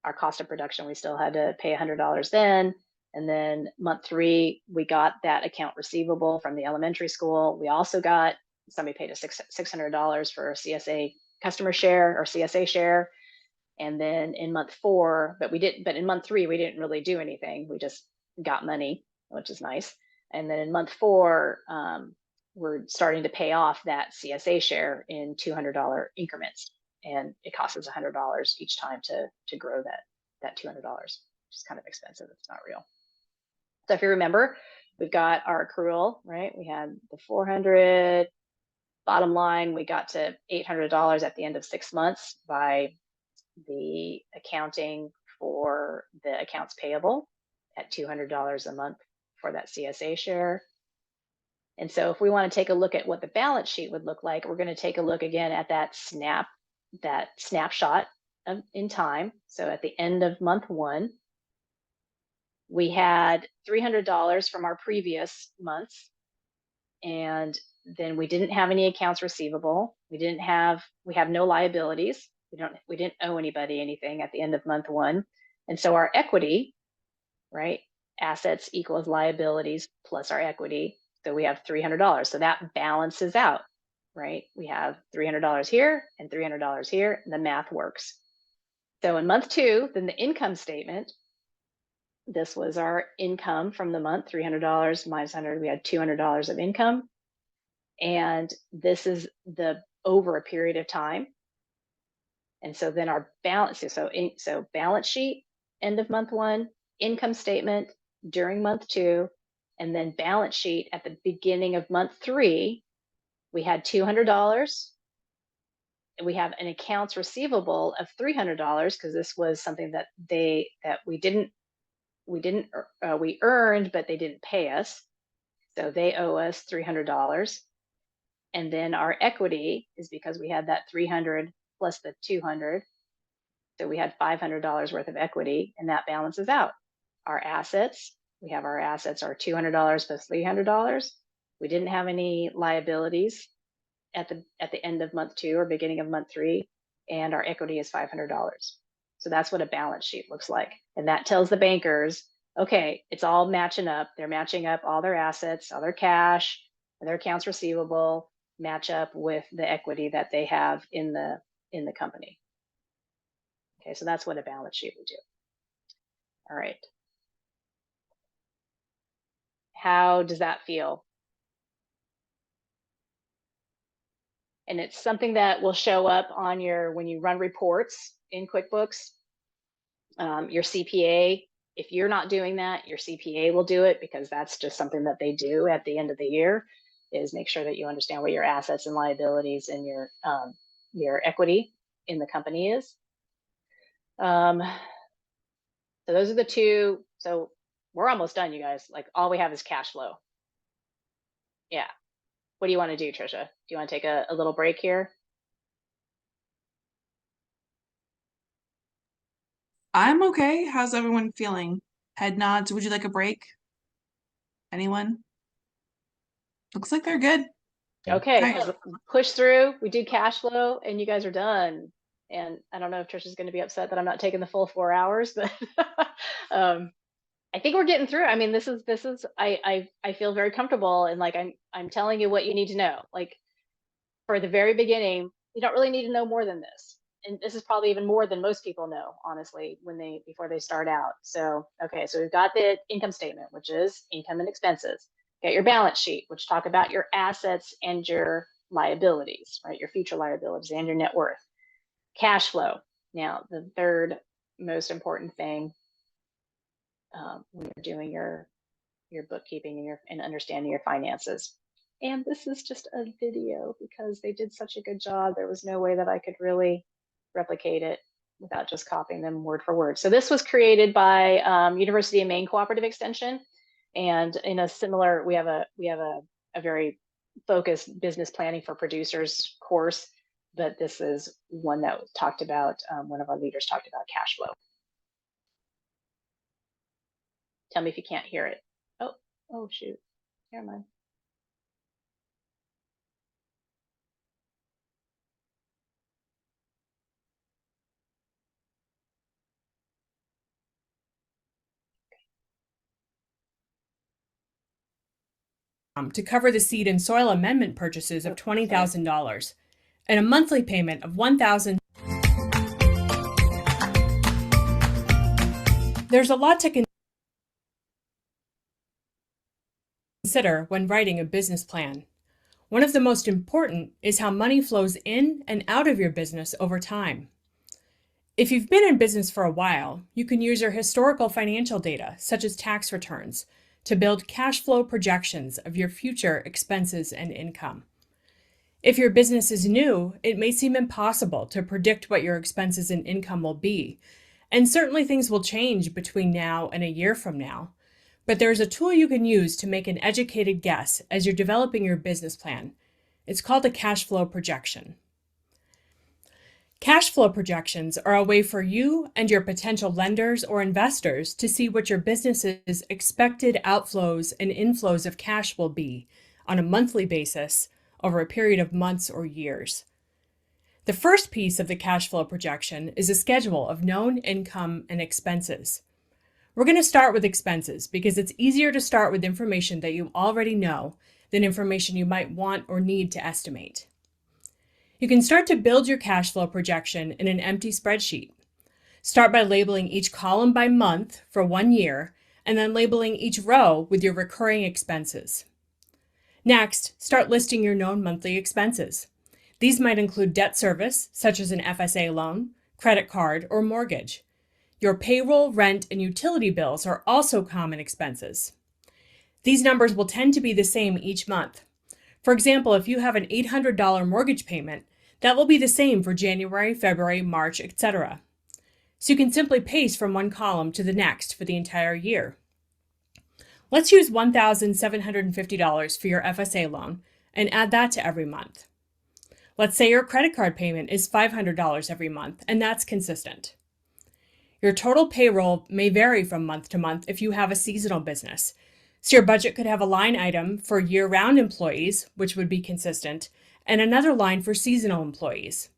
Our cost of production, we still had to pay $100 then. And then month three, we got that account receivable from the elementary school. We also got, somebody paid us $600 for a CSA customer share or CSA share. And then in month four, but in month three, we didn't really do anything. We just got money, which is nice. And then in month four, we're starting to pay off that CSA share in $200 increments. And it costs us $100 each time to grow that $200, which is kind of expensive. It's not real. So if you remember, we've got our accrual, right? We had the 400. Bottom line, we got to $800 at the end of 6 months by the accounting for the accounts payable at $200 a month for that CSA share. And so if we want to take a look at what the balance sheet would look like, we're going to take a look again at that snapshot in time. So at the end of month one, we had $300 from our previous months, and then we didn't have any accounts receivable. We have no liabilities. We didn't owe anybody anything at the end of month one. And so our equity, right? Assets equals liabilities plus our equity. So we have $300. So that balances out, right? We have $300 here and $300 here, and the math works. So in month two, then the income statement, this was our income from the month, $300 minus 100, we had $200 of income. And this is over a period of time. And so then our balance, so balance sheet, end of month one, income statement during month two, and then balance sheet at the beginning of month three, we had $200. And we have an accounts receivable of $300 because this was something that we earned, but they didn't pay us. So they owe us $300. And then our equity is because we had that 300 plus the 200. So we had $500 worth of equity, and that balances out. Our assets, our $200 plus $300. We didn't have any liabilities at the end of month two or beginning of month three, and our equity is $500. So that's what a balance sheet looks like. And that tells the bankers, okay, it's all matching up. They're matching up all their assets, all their cash, and their accounts receivable match up with the equity that they have in the company. Okay, so that's what a balance sheet would do. All right. How does that feel? And it's something that will show up on when you run reports in QuickBooks. Your CPA, if you're not doing that, your CPA will do it, because that's just something that they do at the end of the year, is make sure that you understand what your assets and liabilities and your equity in the company is. So those are the two. So we're almost done, you guys. Like, all we have is cash flow. Yeah. What do you want to do, Trisha? Do you want to take a little break here? I'm okay. How's everyone feeling? Head nods. Would you like a break? Anyone? Looks like they're good. Okay, push through. We do cash flow, and you guys are done. And I don't know if Trisha's going to be upset that I'm not taking the full 4 hours, but I think we're getting through. I mean, this is I feel very comfortable, and like I'm telling you what you need to know. Like for the very beginning, you don't really need to know more than this. And this is probably even more than most people know, honestly, before they start out. So, okay, so we've got the income statement, which is income and expenses. Got your balance sheet, which talk about your assets and your liabilities, right? Your future liabilities and your net worth. Cash flow. Now, the third most important thing when you're doing your bookkeeping and understanding your finances. And this is just a video because they did such a good job. There was no way that I could really replicate it without just copying them word for word. So this was created by University of Maine Cooperative Extension, and in a similar, we have a very focused business planning for producers course, but this is one that talked about one of our leaders talked about cash flow. Tell me if you can't hear it. Oh shoot, never mind. To cover the seed and soil amendment purchases of $20,000 and a monthly payment of $1,000. There's a lot to consider when writing a business plan. One of the most important is how money flows in and out of your business over time. If you've been in business for a while, you can use your historical financial data, such as tax returns, to build cash flow projections of your future expenses and income. If your business is new, it may seem impossible to predict what your expenses and income will be, and certainly things will change between now and a year from now. But there's a tool you can use to make an educated guess as you're developing your business plan. It's called a cash flow projection. Cash flow projections are a way for you and your potential lenders or investors to see what your business's expected outflows and inflows of cash will be on a monthly basis over a period of months or years. The first piece of the cash flow projection is a schedule of known income and expenses. We're going to start with expenses because it's easier to start with information that you already know than information you might want or need to estimate. You can start to build your cash flow projection in an empty spreadsheet. Start by labeling each column by month for 1 year, and then labeling each row with your recurring expenses. Next, start listing your known monthly expenses. These might include debt service, such as an FSA loan, credit card, or mortgage. Your payroll, rent, and utility bills are also common expenses. These numbers will tend to be the same each month. For example, if you have an $800 mortgage payment, that will be the same for January, February, March, etc. So you can simply paste from one column to the next for the entire year. Let's use $1,750 for your FSA loan and add that to every month. Let's say your credit card payment is $500 every month, and that's consistent. Your total payroll may vary from month to month if you have a seasonal business. So your budget could have a line item for year-round employees, which would be consistent, and another line for seasonal employees.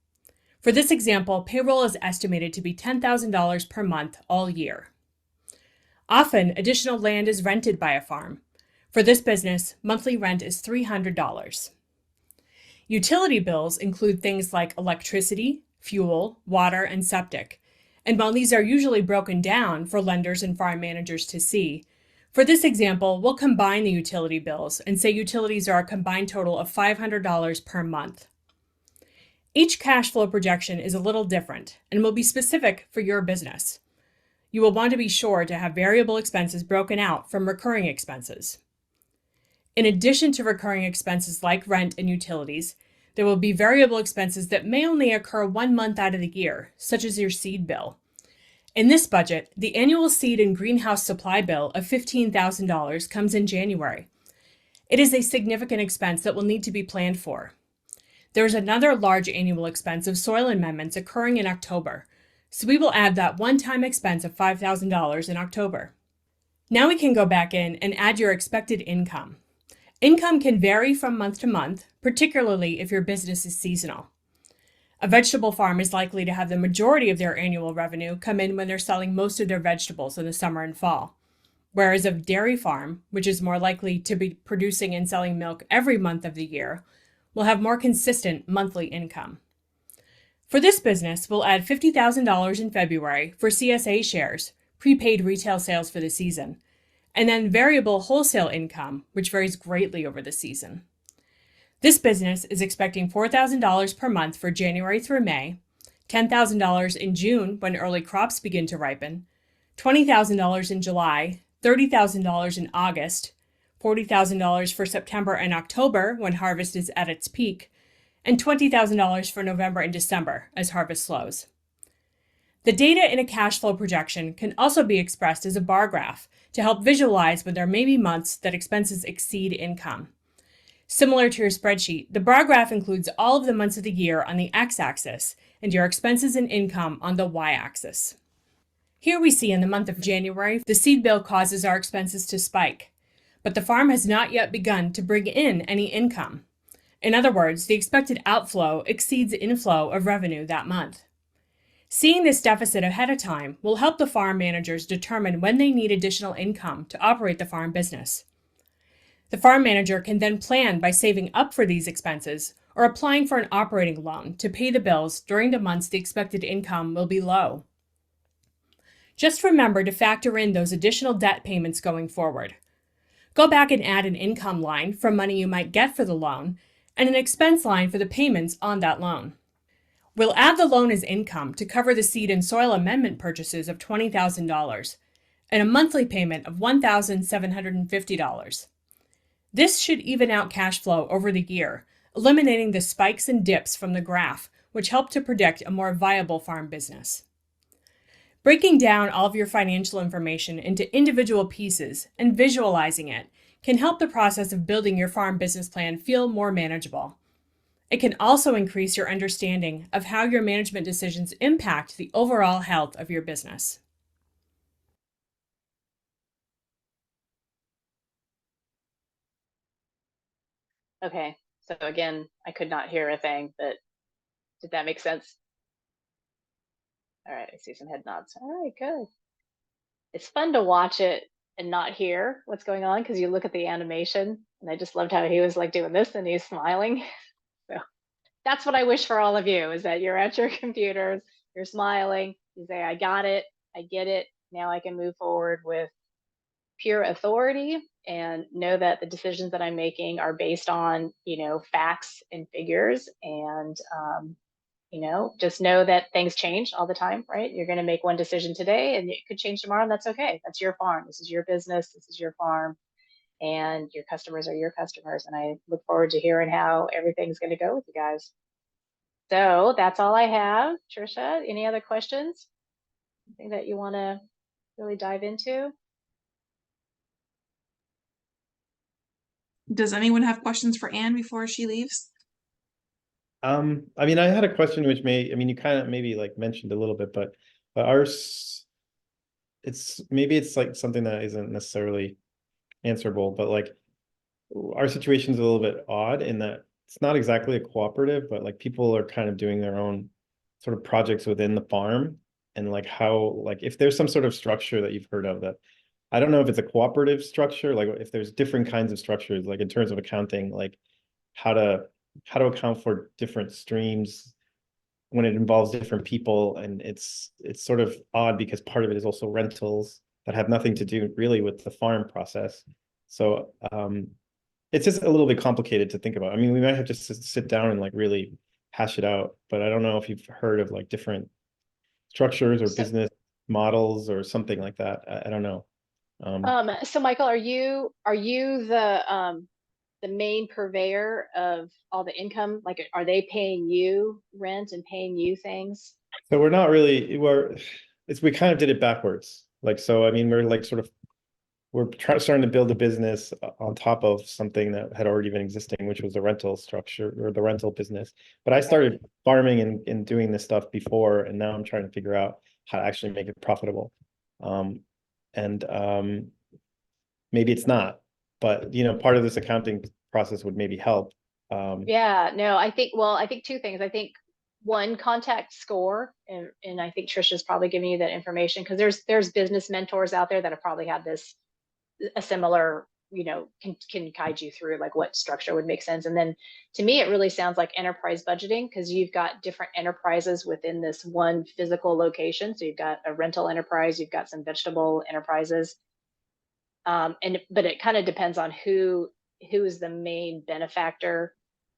For this example, payroll is estimated to be $10,000 per month all year. Often, additional land is rented by a farm. For this business, monthly rent is $300. Utility bills include things like electricity, fuel, water, and septic. And while these are usually broken down for lenders and farm managers to see, for this example, we'll combine the utility bills and say utilities are a combined total of $500 per month. Each cash flow projection is a little different and will be specific for your business. You will want to be sure to have variable expenses broken out from recurring expenses. In addition to recurring expenses like rent and utilities, there will be variable expenses that may only occur 1 month out of the year, such as your seed bill. In this budget, the annual seed and greenhouse supply bill of $15,000 comes in January. It is a significant expense that will need to be planned for. There is another large annual expense of soil amendments occurring in October, so we will add that one-time expense of $5,000 in October. Now we can go back in and add your expected income. Income can vary from month to month, particularly if your business is seasonal. A vegetable farm is likely to have the majority of their annual revenue come in when they're selling most of their vegetables in the summer and fall. whereas a dairy farm, which is more likely to be producing and selling milk every month of the year, will have more consistent monthly income. For this business, we'll add $50,000 in February for CSA shares, prepaid retail sales for the season, and then variable wholesale income, which varies greatly over the season. This business is expecting $4,000 per month for January through May, $10,000 in June when early crops begin to ripen, $20,000 in July, $30,000 in August, $40,000 for September and October when harvest is at its peak, and $20,000 for November and December as harvest slows. The data in a cash flow projection can also be expressed as a bar graph to help visualize when there may be months that expenses exceed income. Similar to your spreadsheet, the bar graph includes all of the months of the year on the x-axis and your expenses and income on the y-axis. Here we see in the month of January, the seed bill causes our expenses to spike, but the farm has not yet begun to bring in any income. In other words, the expected outflow exceeds inflow of revenue that month. Seeing this deficit ahead of time will help the farm managers determine when they need additional income to operate the farm business. The farm manager can then plan by saving up for these expenses or applying for an operating loan to pay the bills during the months the expected income will be low. Just remember to factor in those additional debt payments going forward. Go back and add an income line from money you might get for the loan and an expense line for the payments on that loan. We'll add the loan as income to cover the seed and soil amendment purchases of $20,000 and a monthly payment of $1,750. This should even out cash flow over the year, eliminating the spikes and dips from the graph, which help to predict a more viable farm business. Breaking down all of your financial information into individual pieces and visualizing it can help the process of building your farm business plan feel more manageable. It can also increase your understanding of how your management decisions impact the overall health of your business. Okay, so again, I could not hear a thing, but did that make sense? All right, I see some head nods. All right, good. It's fun to watch it and not hear what's going on because you look at the animation, and I just loved how he was like doing this and he's smiling. So that's what I wish for all of you, is that you're at your computers, you're smiling, you say, I got it, I get it. Now I can move forward with pure authority and know that the decisions that I'm making are based on, facts and figures. And, just know that things change all the time, right? You're going to make one decision today and it could change tomorrow, and that's okay. That's your farm. This is your business. This is your farm. And your customers are your customers. And I look forward to hearing how everything's going to go with you guys. So that's all I have. Trisha, any other questions? Anything that you want to really dive into? Does anyone have questions for Anne before she leaves? I mean, I had a question which you kind of maybe like mentioned a little bit, but ours, it's like something that isn't necessarily answerable, but like our situation is a little bit odd in that it's not exactly a cooperative, but like people are kind of doing their own sort of projects within the farm, and like how, like if there's some sort of structure that you've heard of that, I don't know if it's a cooperative structure, like if there's different kinds of structures, like in terms of accounting, like how to account for different streams when it involves different people. And it's sort of odd because part of it is also rentals that have nothing to do really with the farm process. So it's just a little bit complicated to think about. I mean, we might have to sit down and like really hash it out, but I don't know if you've heard of like different structures or business models or something like that. I don't know. So Michael, are you the main purveyor of all the income? Like, are they paying you rent and paying you things? So we're not really, we kind of did it backwards. Like, so, I mean, we're like starting to build a business on top of something that had already been existing, which was the rental structure or the rental business. But I started farming and doing this stuff before, and now I'm trying to figure out how to actually make it profitable. Maybe it's not, but part of this accounting process would maybe help. Yeah, no, I think two things. I think one, contact SCORE, and I think Trisha's probably giving you that information, because there's business mentors out there that have probably had this a similar, can guide you through like what structure would make sense. And then to me, it really sounds like enterprise budgeting, because you've got different enterprises within this one physical location. So you've got a rental enterprise, you've got some vegetable enterprises. But it kind of depends on who is the main benefactor,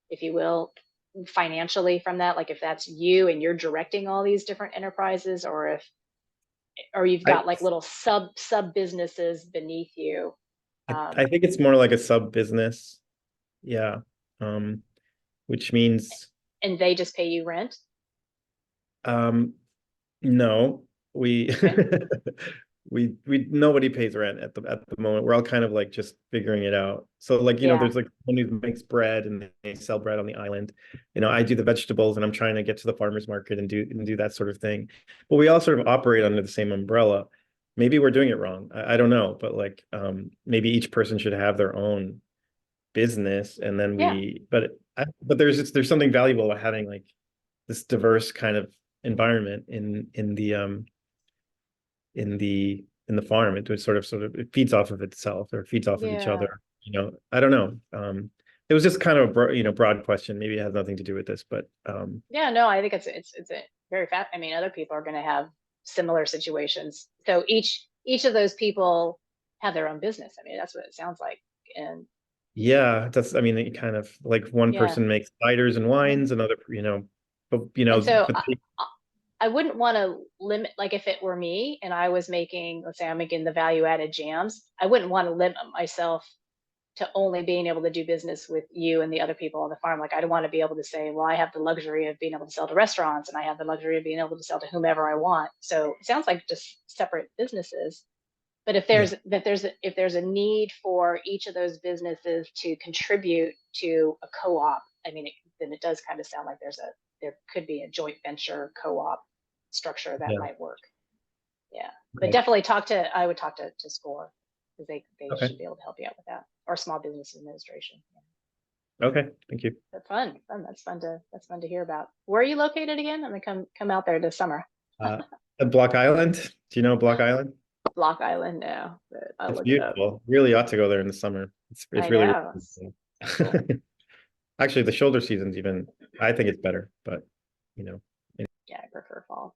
if you will, financially from that. Like if that's you and you're directing all these different enterprises, or you've got like little sub businesses beneath you. I think it's more like a sub business. Yeah. Which means. And they just pay you rent? No, we nobody pays rent at the moment. We're all kind of like just figuring it out. So like, there's like someone who makes bread and they sell bread on the island. I do the vegetables and I'm trying to get to the farmer's market and do that sort of thing. But we all sort of operate under the same umbrella. Maybe we're doing it wrong. I don't know, but like maybe each person should have their own business, and then but there's something valuable about having like this diverse kind of environment in the farm. It sort of it feeds off of itself, or feeds off of each other. I don't know. It was just kind of a broad question. Maybe it has nothing to do with this, but yeah, no, I think it's a very fast. I mean, other people are going to have similar situations. So each of those people have their own business. I mean, that's what it sounds like. And yeah, I mean, it kind of like one person makes ciders and wines, another, but so I wouldn't want to limit, like if it were me and I was making, let's say I'm making the value added jams, I wouldn't want to limit myself to only being able to do business with you and the other people on the farm. Like I'd want to be able to say, well, I have the luxury of being able to sell to restaurants, and I have the luxury of being able to sell to whomever I want. So it sounds like just separate businesses. But if there's a need for each of those businesses to contribute to a co-op, I mean, then it does kind of sound like there could be a joint venture co-op structure that might work. Yeah, but definitely I would talk to SCORE, because they should be able to help you out with that, or Small Business Administration. Okay, thank you. But fun. That's fun to hear about. Where are you located again? I'm gonna come out there this summer. At Block Island. Do you know Block Island? Block Island, no, but I'll It's look beautiful. it up. Really ought to go there in the summer. It's really Cool. Actually, the shoulder season's even, I think it's better, but yeah, I prefer fall.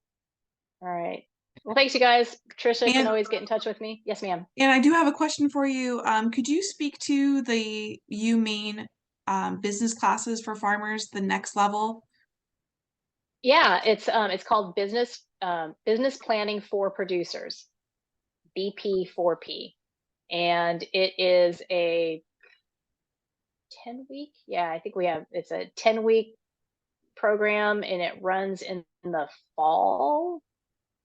All right. Well, thanks, you guys. Trisha can always get in touch with me. Yes, ma'am. And I do have a question for you. Could you speak to the UMaine business classes for farmers, the next level? Yeah, it's called business planning for producers, BP4P, and it is a 10-week. Yeah, I think it's a 10-week program, and it runs in the fall.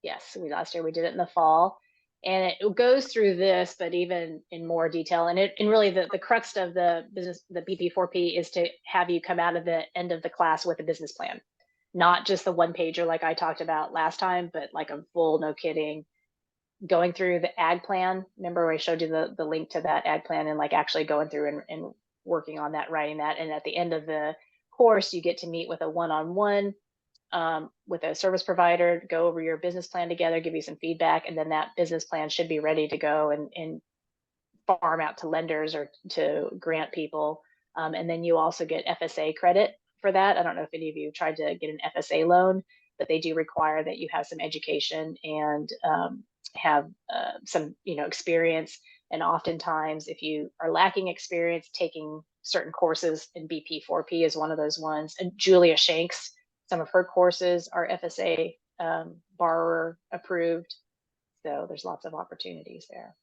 Yes, last year we did it in the fall, and it goes through this, but even in more detail. And really the crux of the BP4P is to have you come out of the end of the class with a business plan, not just the one pager like I talked about last time, but like a full, no kidding, going through the ag plan. Remember I showed you the link to that ag plan, and like actually going through and working on that, writing that. And at the end of the course, you get to meet with a one-on-one with a service provider, go over your business plan together, give you some feedback, and then that business plan should be ready to go and farm out to lenders or to grant people. And then you also get FSA credit for that. I don't know if any of you tried to get an FSA loan, but they do require that you have some education and have some experience. And oftentimes, if you are lacking experience, taking certain courses in BP4P is one of those ones. And Julia Shanks, some of her courses are FSA borrower approved. So there's lots of opportunities there.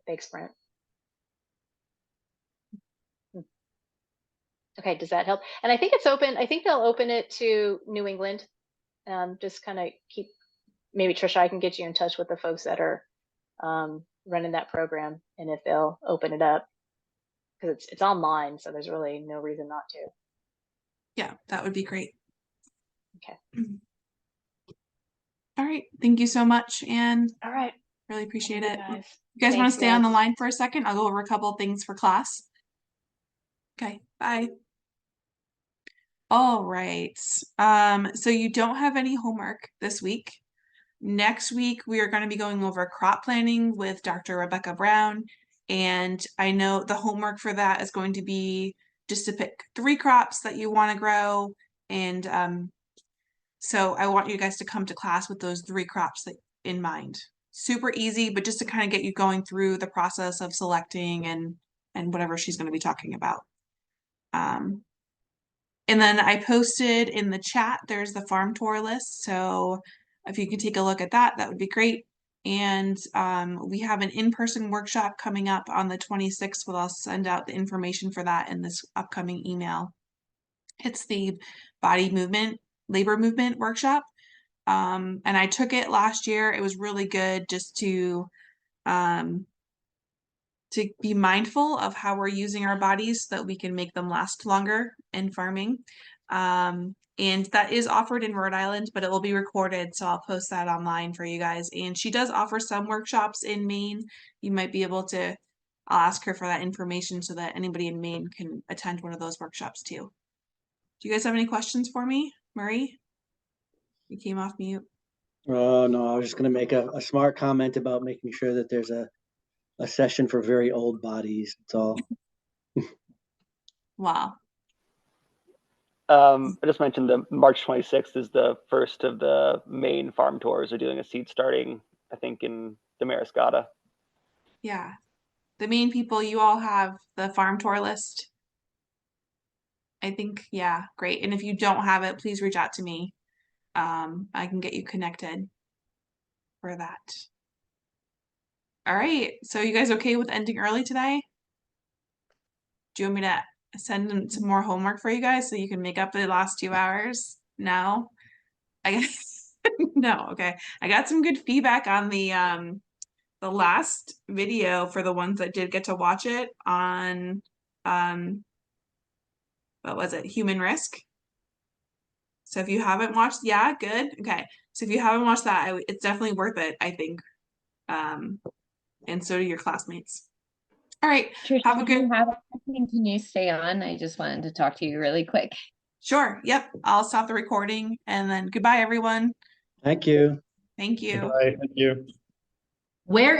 Thanks, Brent. Okay, does that help? And I think it's open. I think they'll open it to New England. Just kind of maybe Trisha, I can get you in touch with the folks that are running that program, and if they'll open it up, because it's online, so there's really no reason not to. Yeah, that would be great. Okay. All right. Thank you so much, Anne. All right. Really appreciate it. Guys. You guys want to stay on the line for a second? I'll go over a couple of things for class. Okay, bye. All right. So you don't have any homework this week. Next week, we are going to be going over crop planning with Dr. Rebecca Brown. And I know the homework for that is going to be just to pick 3 crops that you want to grow. And so I want you guys to come to class with those 3 crops that in mind. Super easy, but just to kind of get you going through the process of selecting and whatever she's going to be talking about. And then I posted in the chat, there's the farm tour list. So if you could take a look at that, that would be great. And we have an in-person workshop coming up on the 26th, but I'll send out the information for that in this upcoming email. It's the body movement, labor movement workshop. And I took it last year. It was really good just to be mindful of how we're using our bodies so that we can make them last longer in farming. And that is offered in Rhode Island, but it will be recorded. So I'll post that online for you guys. And she does offer some workshops in Maine. You might be able to, I'll ask her for that information so that anybody in Maine can attend one of those workshops too. Do you guys have any questions for me? Murray? You came off mute. Oh, no, I was just going to make a smart comment about making sure that there's a session for very old bodies. That's all. Wow. I just mentioned the March 26th is the first of the main farm tours. They're doing a seed starting, I think, in Damariscotta. Yeah. The main people, you all have the farm tour list. I think, yeah, great. And if you don't have it, please reach out to me. I can get you connected for that. All right. So you guys okay with ending early today? Do you want me to send them some more homework for you guys so you can make up the last 2 hours? No? I guess no, okay. I got some good feedback on the last video for the ones that did get to watch it on what was it? Human Risk. So if you haven't watched, yeah, good. Okay. So if you haven't watched that, it's definitely worth it, I think. And so do your classmates. All right. Trish, Have a good. Can you stay on? I just wanted to talk to you really quick. Sure. Yep. I'll stop the recording and then goodbye, everyone. Thank you. Thank you. Bye. Thank you. Where